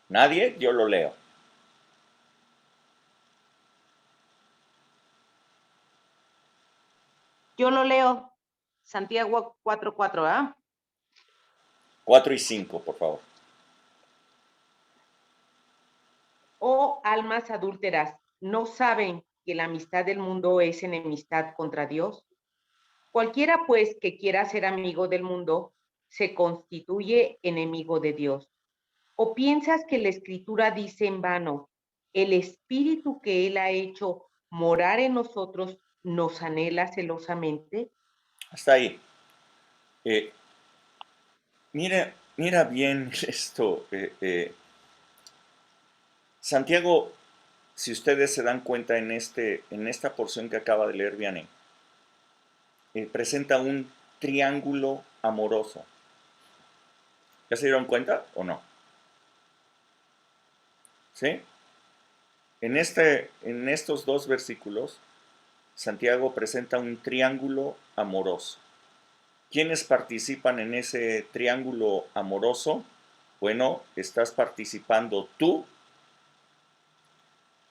¿Nadie? Yo lo leo. Yo lo leo. Santiago 4:4, ¿ah? 4 y 5, por favor. Oh almas adúlteras, ¿no saben que la amistad del mundo es enemistad contra Dios? Cualquiera, pues, que quiera ser amigo del mundo, se constituye enemigo de Dios. ¿O piensas que la Escritura dice en vano, el Espíritu que Él ha hecho morar en nosotros nos anhela celosamente? Hasta ahí. Mire, mira bien esto. Santiago, si ustedes se dan cuenta en esta porción que acaba de leer Vianney, presenta un triángulo amoroso. ¿Ya se dieron cuenta o no? ¿Sí? En estos dos versículos, Santiago presenta un triángulo amoroso. ¿Quiénes participan en ese triángulo amoroso? Bueno, estás participando tú,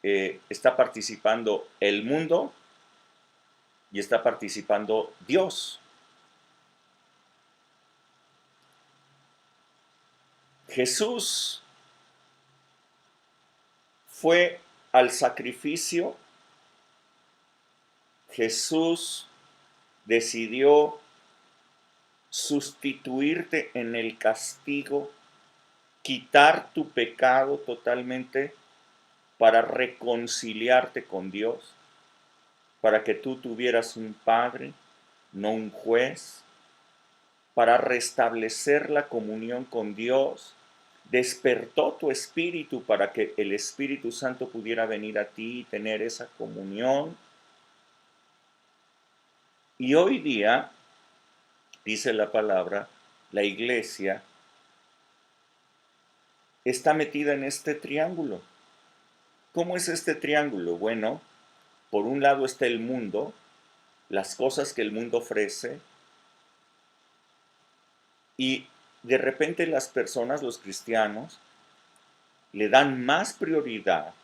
está participando el mundo y está participando Dios. Jesús fue al sacrificio. Jesús decidió sustituirte en el castigo, quitar tu pecado totalmente para reconciliarte con Dios, para que tú tuvieras un padre, no un juez, para restablecer la comunión con Dios. Despertó tu espíritu para que el Espíritu Santo pudiera venir a ti y tener esa comunión. Y hoy día, dice la palabra, la iglesia está metida en este triángulo. ¿Cómo es este triángulo? Bueno, por un lado está el mundo, las cosas que el mundo ofrece, y de repente las personas, los cristianos, le dan más prioridad,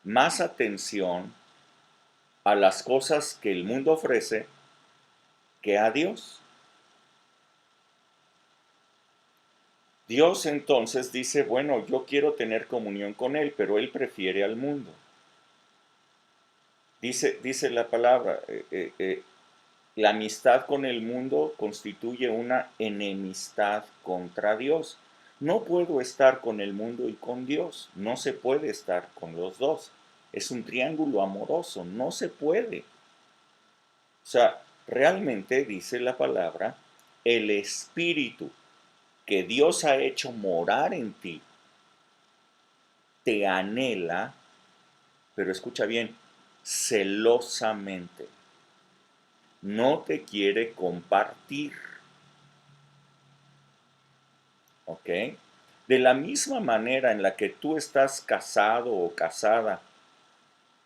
más atención a las cosas que el mundo ofrece que a Dios. Dios entonces dice, bueno, yo quiero tener comunión con Él, pero Él prefiere al mundo. Dice la palabra, la amistad con el mundo constituye una enemistad contra Dios. No puedo estar con el mundo y con Dios. No se puede estar con los dos. Es un triángulo amoroso. No se puede. O sea, realmente dice la palabra, el espíritu que Dios ha hecho morar en ti te anhela, pero escucha bien, celosamente. No te quiere compartir. ¿Ok? De la misma manera en la que tú estás casado o casada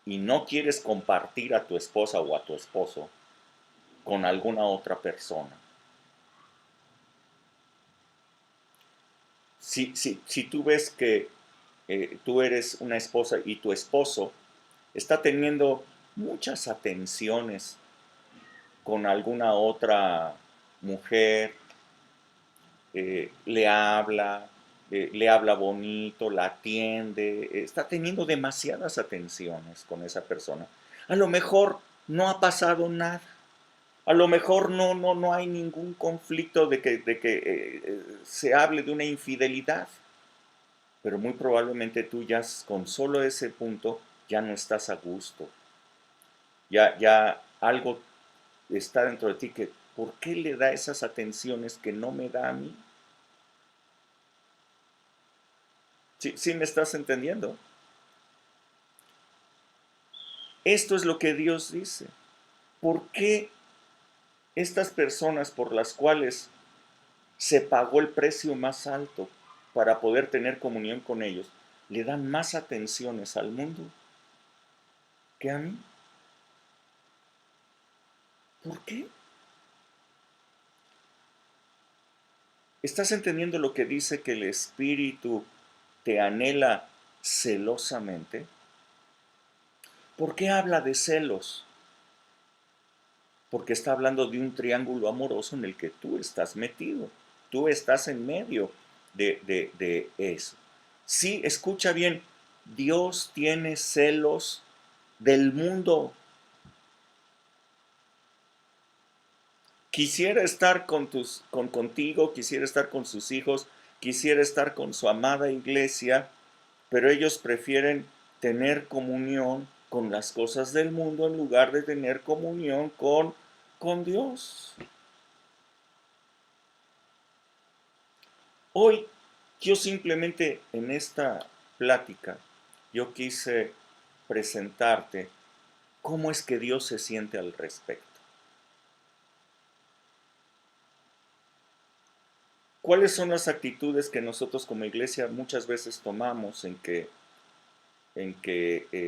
y no quieres compartir a tu esposa o a tu esposo con alguna otra persona. Si tú ves que tú eres una esposa y tu esposo está teniendo muchas atenciones con alguna otra mujer, le habla bonito, la atiende, está teniendo demasiadas atenciones con esa persona. A lo mejor no ha pasado nada, a lo mejor no hay ningún conflicto de que se hable de una infidelidad, pero muy probablemente tú ya con solo ese punto ya no estás a gusto, ya algo está dentro de ti que, ¿por qué le da esas atenciones que no me da a mí? ¿Sí me estás entendiendo? Esto es lo que Dios dice. ¿Por qué estas personas por las cuales se pagó el precio más alto para poder tener comunión con ellos, le dan más atenciones al mundo que a mí? ¿Por qué? ¿Estás entendiendo lo que dice que el Espíritu te anhela celosamente? ¿Por qué habla de celos? Porque está hablando de un triángulo amoroso en el que tú estás metido. Tú estás en medio de eso. Sí, escucha bien, Dios tiene celos del mundo. Quisiera estar contigo, quisiera estar con sus hijos, quisiera estar con su amada iglesia, pero ellos prefieren tener comunión con las cosas del mundo en lugar de tener comunión con Dios. Hoy yo simplemente en esta plática, yo quise presentarte cómo es que Dios se siente al respecto. ¿Cuáles son las actitudes que nosotros como iglesia muchas veces tomamos en que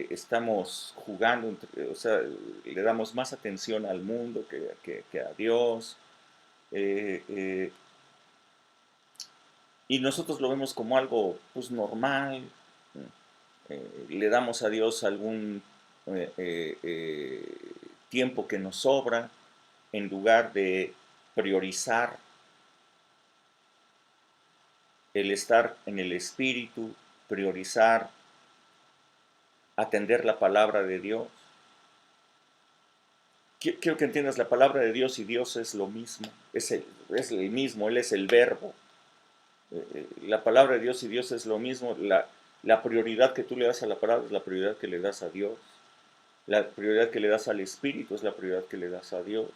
estamos jugando, o sea, le damos más atención al mundo que a Dios? eh, eh, y nosotros lo vemos como algo pues normal. Le damos a Dios algún tiempo que nos sobra en lugar de priorizar el estar en el Espíritu, priorizar atender la palabra de Dios. Quiero que entiendas, la palabra de Dios y Dios es lo mismo, es el mismo, Él es el verbo. La palabra de Dios y Dios es lo mismo. La prioridad que tú le das a la palabra es la prioridad que le das a Dios. La prioridad que le das al Espíritu es la prioridad que le das a Dios.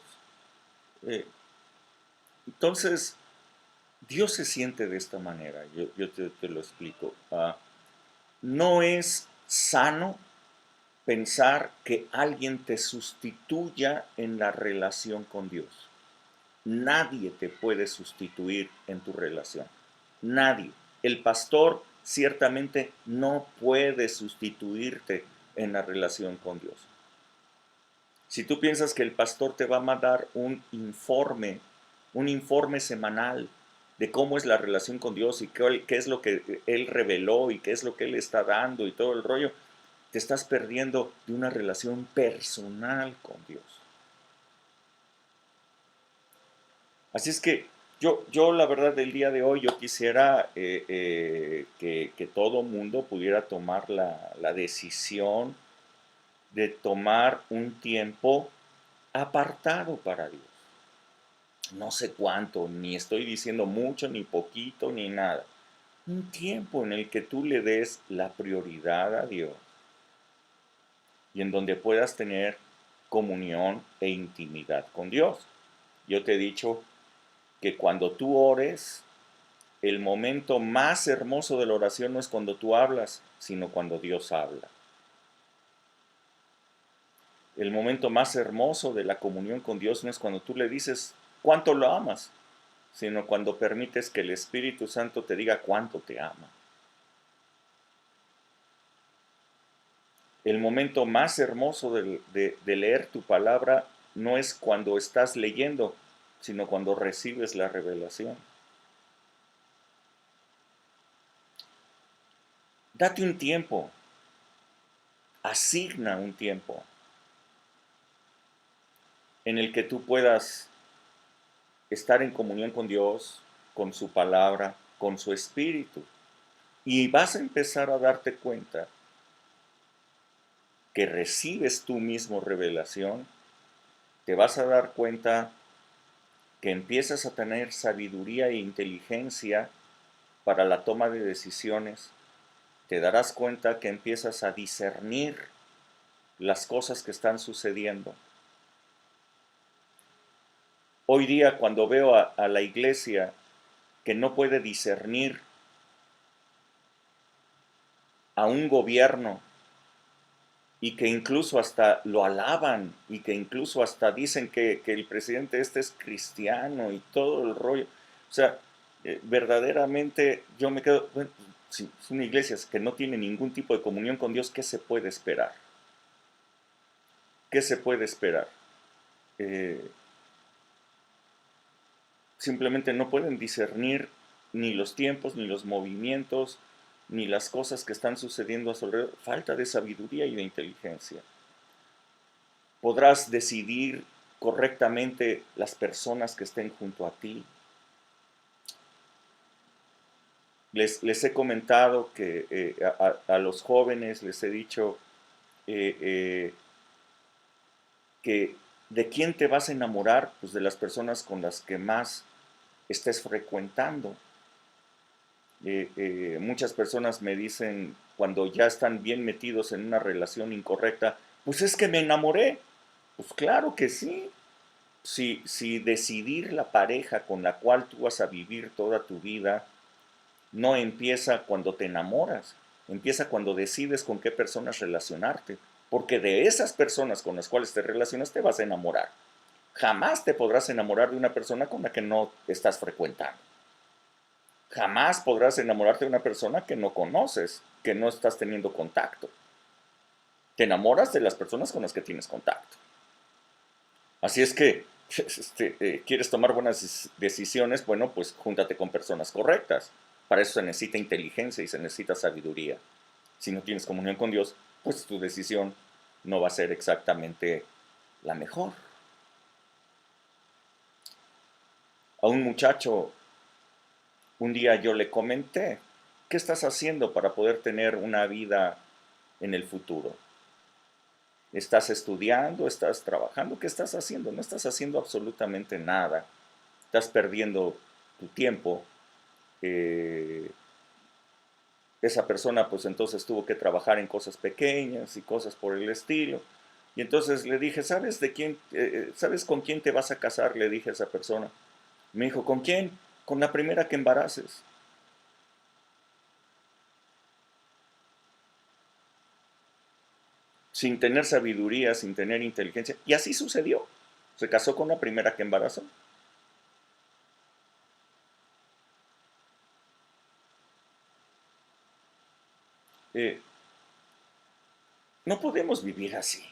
Entonces, Dios se siente de esta manera. Yo te lo explico. No es sano pensar que alguien te sustituya en la relación con Dios. Nadie te puede sustituir en tu relación. Nadie. El pastor ciertamente no puede sustituirte en la relación con Dios. Si tú piensas que el pastor te va a mandar un informe semanal de cómo es la relación con Dios y qué es lo que Él reveló y qué es lo que Él está dando y todo el rollo, te estás perdiendo de una relación personal con Dios. Así es que yo la verdad del día de hoy, yo quisiera que todo mundo pudiera tomar la decisión de tomar un tiempo apartado para Dios. No sé cuánto, ni estoy diciendo mucho, ni poquito, ni nada. Un tiempo en el que tú le des la prioridad a Dios y en donde puedas tener comunión e intimidad con Dios. Yo te he dicho que cuando tú ores, el momento más hermoso de la oración no es cuando tú hablas, sino cuando Dios habla. El momento más hermoso de la comunión con Dios no es cuando tú le dices cuánto lo amas, sino cuando permites que el Espíritu Santo te diga cuánto te ama. El momento más hermoso de leer tu palabra no es cuando estás leyendo, sino cuando recibes la revelación. Date un tiempo, asigna un tiempo en el que tú puedas estar en comunión con Dios, con su palabra, con su Espíritu. Y vas a empezar a darte cuenta que recibes tú mismo revelación, te vas a dar cuenta que empiezas a tener sabiduría e inteligencia para la toma de decisiones, te darás cuenta que empiezas a discernir las cosas que están sucediendo. Hoy día, cuando veo a la iglesia que no puede discernir a un gobierno y que incluso hasta lo alaban y que incluso hasta dicen que el presidente es cristiano y todo el rollo. O sea, verdaderamente yo me quedo, bueno, si es una iglesia que no tiene ningún tipo de comunión con Dios, ¿qué se puede esperar? ¿Qué se puede esperar? Simplemente no pueden discernir ni los tiempos, ni los movimientos, ni las cosas que están sucediendo a su alrededor. Falta de sabiduría y de inteligencia. Podrás decidir correctamente las personas que estén junto a ti. Les he comentado que a los jóvenes les he dicho que de quién te vas a enamorar, pues de las personas con las que más estés frecuentando. Muchas personas me dicen cuando ya están bien metidos en una relación incorrecta, pues es que me enamoré. Pues claro que sí. Si decidir la pareja con la cual tú vas a vivir toda tu vida no empieza cuando te enamoras, empieza cuando decides con qué personas relacionarte, porque de esas personas con las cuales te relacionas te vas a enamorar. Jamás te podrás enamorar de una persona con la que no estás frecuentando. Jamás podrás enamorarte de una persona que no conoces, que no estás teniendo contacto. Te enamoras de las personas con las que tienes contacto. Así es que, ¿quieres tomar buenas decisiones? Bueno, pues júntate con personas correctas. Para eso se necesita inteligencia y se necesita sabiduría. Si no tienes comunión con Dios, pues tu decisión no va a ser exactamente la mejor. A un muchacho, un día yo le comenté, ¿qué estás haciendo para poder tener una vida en el futuro? ¿Estás estudiando? ¿Estás trabajando? ¿Qué estás haciendo? No estás haciendo absolutamente nada. Estás perdiendo tu tiempo. Esa persona pues entonces tuvo que trabajar en cosas pequeñas y cosas por el estilo. Y entonces le dije, ¿sabes con quién te vas a casar? Le dije a esa persona. Me dijo, ¿con quién? Con la primera que embaraces. Sin tener sabiduría, sin tener inteligencia. Y así sucedió. Se casó con la primera que embarazó. No podemos vivir así.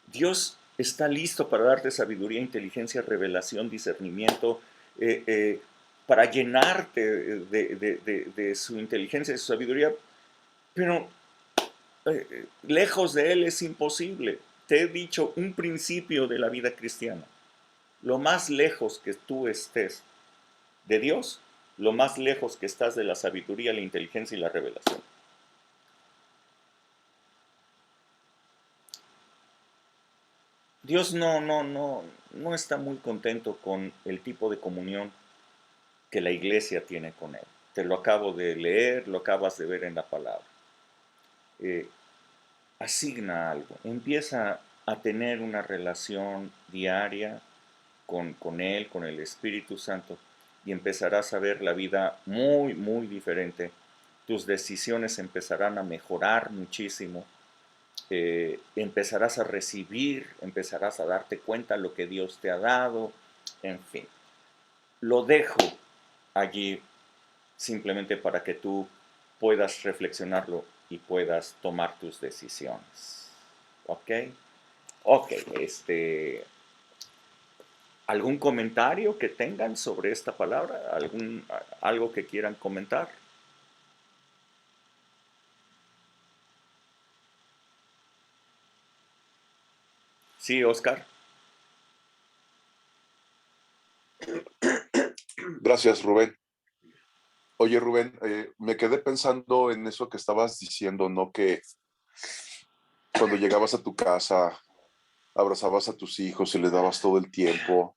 Dios está listo para darte sabiduría, inteligencia, revelación, discernimiento, para llenarte de su inteligencia, de su sabiduría, pero lejos de Él es imposible. Te he dicho un principio de la vida cristiana. Lo más lejos que tú estés de Dios, lo más lejos que estás de la sabiduría, la inteligencia y la revelación. Dios no está muy contento con el tipo de comunión que la iglesia tiene con Él. Te lo acabo de leer, lo acabas de ver en la palabra. Asigna algo, empieza a tener una relación diaria con Él, con el Espíritu Santo, y empezarás a ver la vida muy, muy diferente. Tus decisiones empezarán a mejorar muchísimo. Empezarás a recibir, empezarás a darte cuenta de lo que Dios te ha dado, en fin. Lo dejo allí simplemente para que tú puedas reflexionarlo y puedas tomar tus decisiones. ¿Ok? Ok, ¿algún comentario que tengan sobre esta palabra? ¿Algo que quieran comentar? Sí, Oscar. Gracias, Rubén. Oye, Rubén, me quedé pensando en eso que estabas diciendo, ¿no? Que cuando llegabas a tu casa, abrazabas a tus hijos y les dabas todo el tiempo.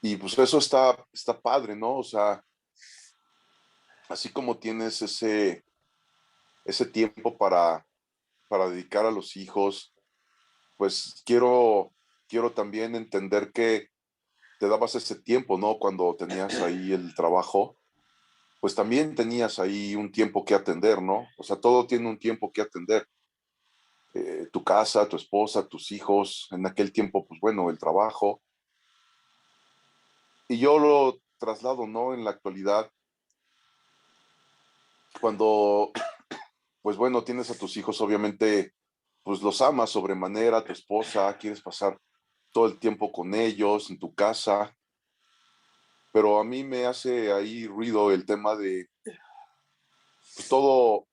Y pues eso está padre, ¿no? O sea, así como tienes ese tiempo para dedicar a los hijos, pues quiero también entender que te dabas ese tiempo, ¿no? Cuando tenías ahí el trabajo, pues también tenías ahí un tiempo que atender, ¿no? O sea, todo tiene un tiempo que atender. Tu casa, tu esposa, tus hijos, en aquel tiempo, pues bueno, el trabajo. Y yo lo traslado, ¿no? En la actualidad, cuando, pues bueno, tienes a tus hijos, obviamente, pues los amas sobremanera, tu esposa, quieres pasar todo el tiempo con ellos, en tu casa, pero a mí me hace ahí ruido el tema de, pues todo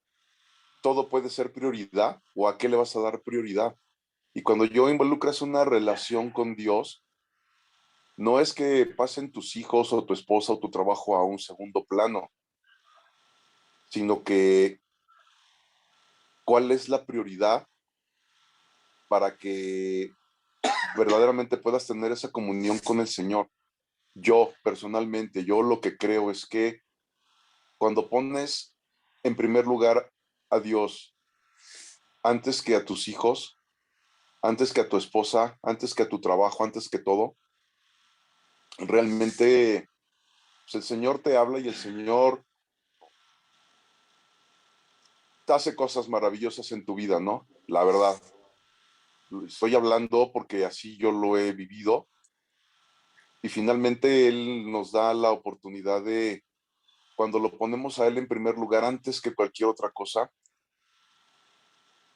puede ser prioridad o a qué le vas a dar prioridad. Y cuando yo involucras una relación con Dios, no es que pasen tus hijos o tu esposa o tu trabajo a un segundo plano, sino que cuál es la prioridad para que verdaderamente puedas tener esa comunión con el Señor. Yo, personalmente, yo lo que creo es que cuando pones en primer lugar a Dios antes que a tus hijos, antes que a tu esposa, antes que a tu trabajo, antes que todo, realmente Pues el Señor te habla y el Señor te hace cosas maravillosas en tu vida, ¿no? La verdad. Estoy hablando porque así yo lo he vivido y finalmente Él nos da la oportunidad de, cuando lo ponemos a Él en primer lugar antes que cualquier otra cosa,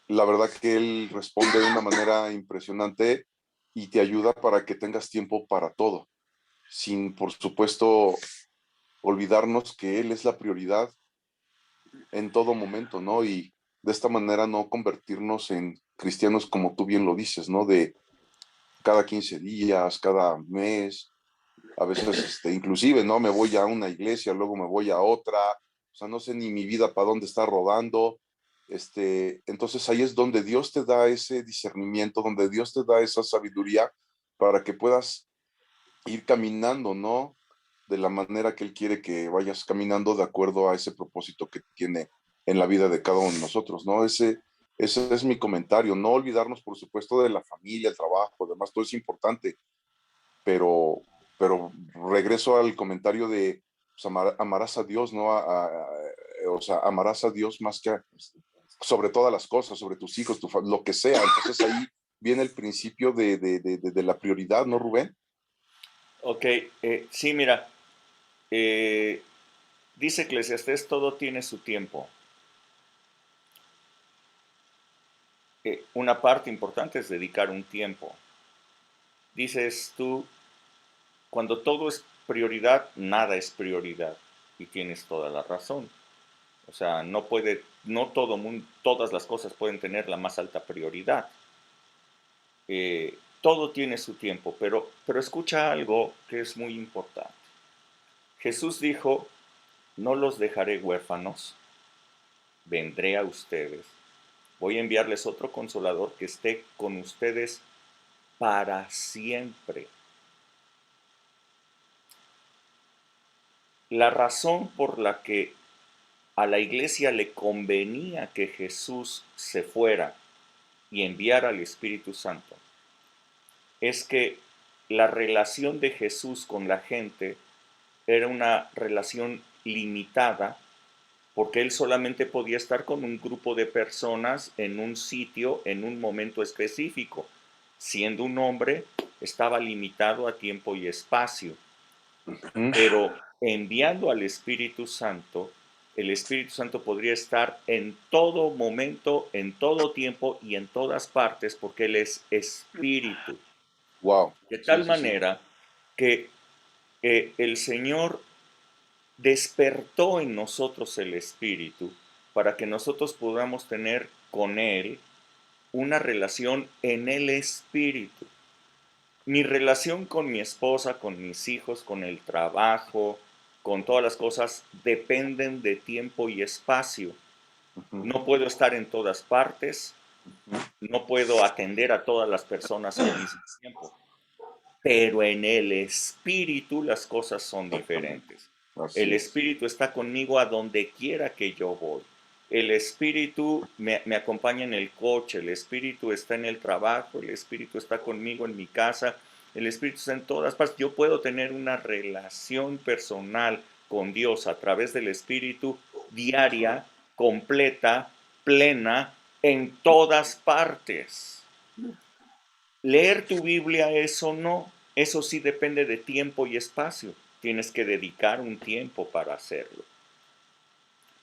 la verdad que Él responde de una manera impresionante y te ayuda para que tengas tiempo para todo, sin, por supuesto, olvidarnos que Él es la prioridad en todo momento, ¿no? Y de esta manera no convertirnos en cristianos como tú bien lo dices, ¿no? De cada 15 días, cada mes, a veces inclusive, ¿no? Me voy a una iglesia, luego me voy a otra, o sea, no sé ni mi vida para dónde está rodando. Entonces ahí es donde Dios te da ese discernimiento, donde Dios te da esa sabiduría para que puedas ir caminando, ¿no? De la manera que Él quiere que vayas caminando de acuerdo a ese propósito que tiene en la vida de cada uno de nosotros, ¿no? Ese es mi comentario. No olvidarnos, por supuesto, de la familia, el trabajo, además, todo es importante, pero, pero regreso al comentario de pues, amarás a Dios, ¿no? O sea, amarás a Dios más que sobre todas las cosas, sobre tus hijos, lo que sea. Entonces ahí viene el principio de la prioridad, ¿no, Rubén? Ok, sí, mira, dice Eclesiastés, todo tiene su tiempo. Una parte importante es dedicar un tiempo. Dices tú, cuando todo es prioridad, nada es prioridad. Y tienes toda la razón. O sea, no todo mundo, todas las cosas pueden tener la más alta prioridad. Todo tiene su tiempo, pero escucha algo que es muy importante. Jesús dijo, no los dejaré huérfanos, vendré a ustedes. Voy a enviarles otro consolador que esté con ustedes para siempre. La razón por la que a la iglesia le convenía que Jesús se fuera y enviara al Espíritu Santo es que la relación de Jesús con la gente era una relación limitada porque él solamente podía estar con un grupo de personas en un sitio, en un momento específico. Siendo un hombre, estaba limitado a tiempo y espacio. Pero enviando al Espíritu Santo, el Espíritu Santo podría estar en todo momento, en todo tiempo y en todas partes, porque Él es Espíritu. Wow. De Sí, tal sí, sí. manera que el Señor despertó en nosotros el Espíritu para que nosotros podamos tener con Él una relación en el Espíritu. Mi relación con mi esposa, con mis hijos, con el trabajo, con todas las cosas, dependen de tiempo y espacio. No puedo estar en todas partes, no puedo atender a todas las personas al mismo tiempo, pero en el Espíritu las cosas son diferentes. Así El es. Espíritu está conmigo a donde quiera que yo voy. El Espíritu me acompaña en el coche, el Espíritu está en el trabajo, el Espíritu está conmigo en mi casa, el Espíritu está en todas partes. Yo puedo tener una relación personal con Dios a través del Espíritu diaria, completa, plena, en todas partes. Leer tu Biblia, eso no, eso sí depende de tiempo y espacio. Tienes que dedicar un tiempo para hacerlo.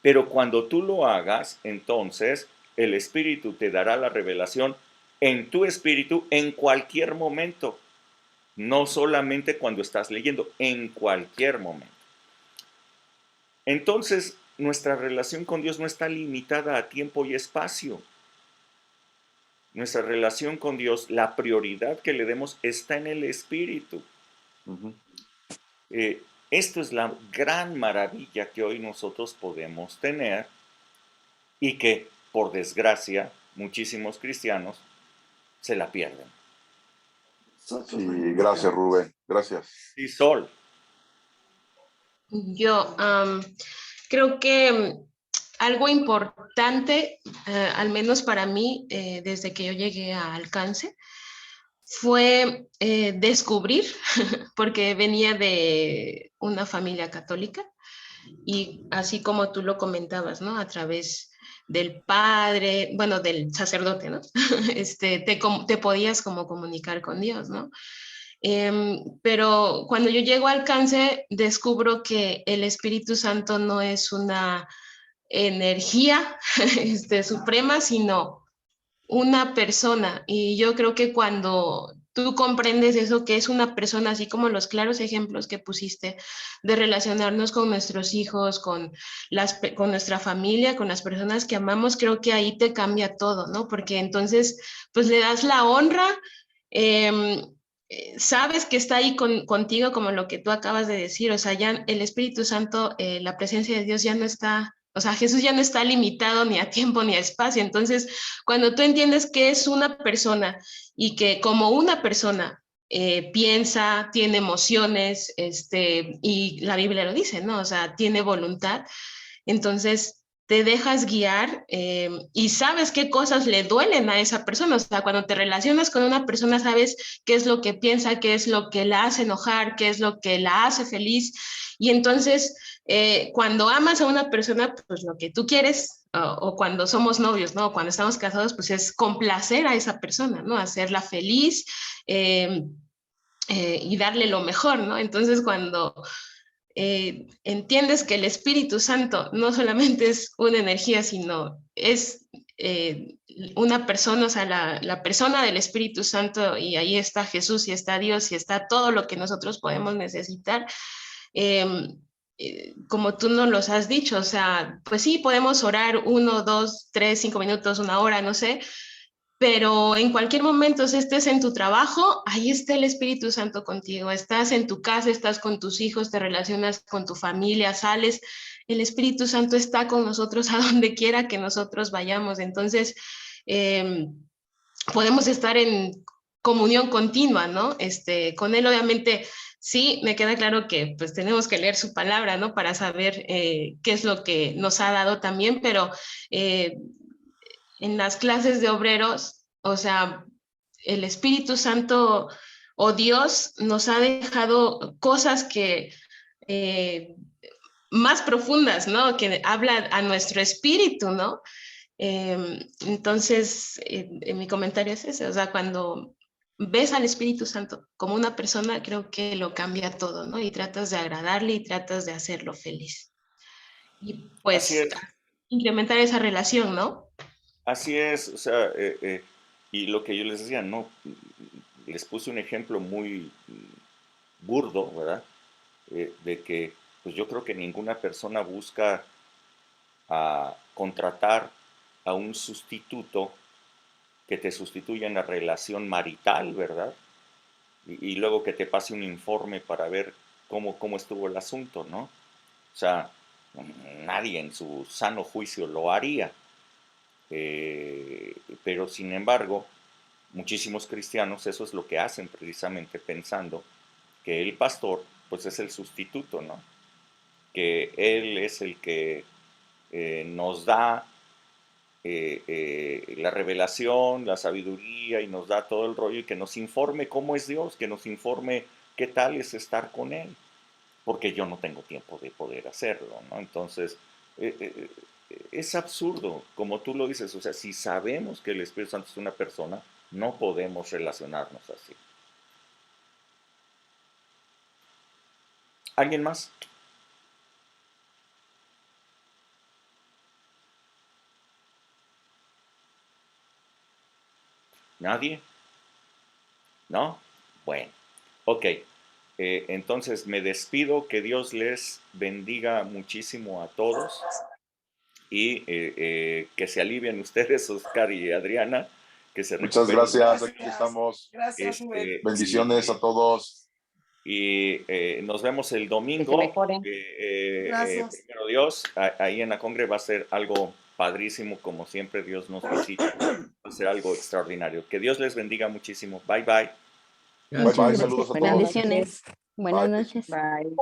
Pero cuando tú lo hagas, entonces el Espíritu te dará la revelación en tu espíritu en cualquier momento. No solamente cuando estás leyendo, en cualquier momento. Entonces, nuestra relación con Dios no está limitada a tiempo y espacio. Nuestra relación con Dios, la prioridad que le demos está en el Espíritu. Esto es la gran maravilla que hoy nosotros podemos tener y que, por desgracia, muchísimos cristianos se la pierden. Sí, gracias, Rubén. Gracias. Y Sol. Yo creo que algo importante, al menos para mí, desde que yo llegué a Alcance, fue descubrir, porque venía de una familia católica, y así como tú lo comentabas, ¿no? A través del padre, bueno, del sacerdote, ¿no? Te podías como comunicar con Dios, ¿no? Pero cuando yo llego al cáncer, descubro que el Espíritu Santo no es una energía suprema, sino una persona. Y yo creo que cuando tú comprendes eso, que es una persona, así como los claros ejemplos que pusiste de relacionarnos con nuestros hijos, con nuestra familia, con las personas que amamos, creo que ahí te cambia todo, ¿no? Porque entonces, pues le das la honra, eh, sabes que está ahí contigo, como lo que tú acabas de decir, o sea, ya el Espíritu Santo, la presencia de Dios ya no está, o sea, Jesús ya no está limitado ni a tiempo ni a espacio. Entonces, cuando tú entiendes que es una persona y que como una persona piensa, tiene emociones, y la Biblia lo dice, ¿no? O sea, tiene voluntad, entonces te dejas guiar, y sabes qué cosas le duelen a esa persona. O sea, cuando te relacionas con una persona, sabes qué es lo que piensa, qué es lo que la hace enojar, qué es lo que la hace feliz. Y entonces, cuando amas a una persona, pues lo que tú quieres, o cuando somos novios, ¿no? Cuando estamos casados, pues es complacer a esa persona, ¿no? Hacerla feliz, y darle lo mejor, ¿no? Entonces, cuando entiendes que el Espíritu Santo no solamente es una energía, sino es una persona, o sea, la persona del Espíritu Santo, y ahí está Jesús y está Dios y está todo lo que nosotros podemos necesitar. Eh, Como tú nos los has dicho, o sea, pues sí, podemos orar 1, 2, 3, 5 minutos, 1 hora, no sé, pero en cualquier momento, si estés en tu trabajo, ahí está el Espíritu Santo contigo. Estás en tu casa, estás con tus hijos, te relacionas con tu familia, sales, el Espíritu Santo está con nosotros a donde quiera que nosotros vayamos. Entonces, eh, podemos estar en comunión continua, ¿no? Con Él, obviamente, sí, me queda claro que pues tenemos que leer su palabra, ¿no? Para saber qué es lo que nos ha dado también, pero eh, en las clases de obreros, o sea, el Espíritu Santo o Dios nos ha dejado cosas que eh, más profundas, ¿no? Que hablan a nuestro espíritu, ¿no? Entonces, mi comentario es ese, o sea, cuando ves al Espíritu Santo como una persona, creo que lo cambia todo, ¿no? Y tratas de agradarle y tratas de hacerlo feliz. Y Así pues es. incrementar esa relación, ¿no? Así es, o sea, y lo que yo les decía, no, les puse un ejemplo muy burdo, ¿verdad? De que, pues yo creo que ninguna persona busca contratar a un sustituto que te sustituya en la relación marital, ¿verdad? Y luego que te pase un informe para ver cómo estuvo el asunto, ¿no? O sea, nadie en su sano juicio lo haría. Pero sin embargo, muchísimos cristianos eso es lo que hacen precisamente pensando que el pastor pues es el sustituto, ¿no? Que él es el que nos da la revelación, la sabiduría y nos da todo el rollo y que nos informe cómo es Dios, que nos informe qué tal es estar con Él, porque yo no tengo tiempo de poder hacerlo, ¿no? Entonces, es absurdo, como tú lo dices, o sea, si sabemos que el Espíritu Santo es una persona, no podemos relacionarnos así. ¿Alguien más? ¿Nadie? ¿No? Bueno, ok. Entonces me despido, que Dios les bendiga muchísimo a todos y que se alivien ustedes, Oscar y Adriana, que se Muchas recuperen. gracias, aquí estamos. Gracias, Rubén. Bendiciones a todos. Y nos vemos el Que se domingo. mejoren. Gracias. Primero Dios, ahí en la Congre va a ser algo padrísimo, como siempre Dios nos visita. Va a ser algo extraordinario. Que Dios les bendiga muchísimo. Bye, bye. Bye bye, saludos a todos. Bendiciones. Buenas Bye. noches. Bye.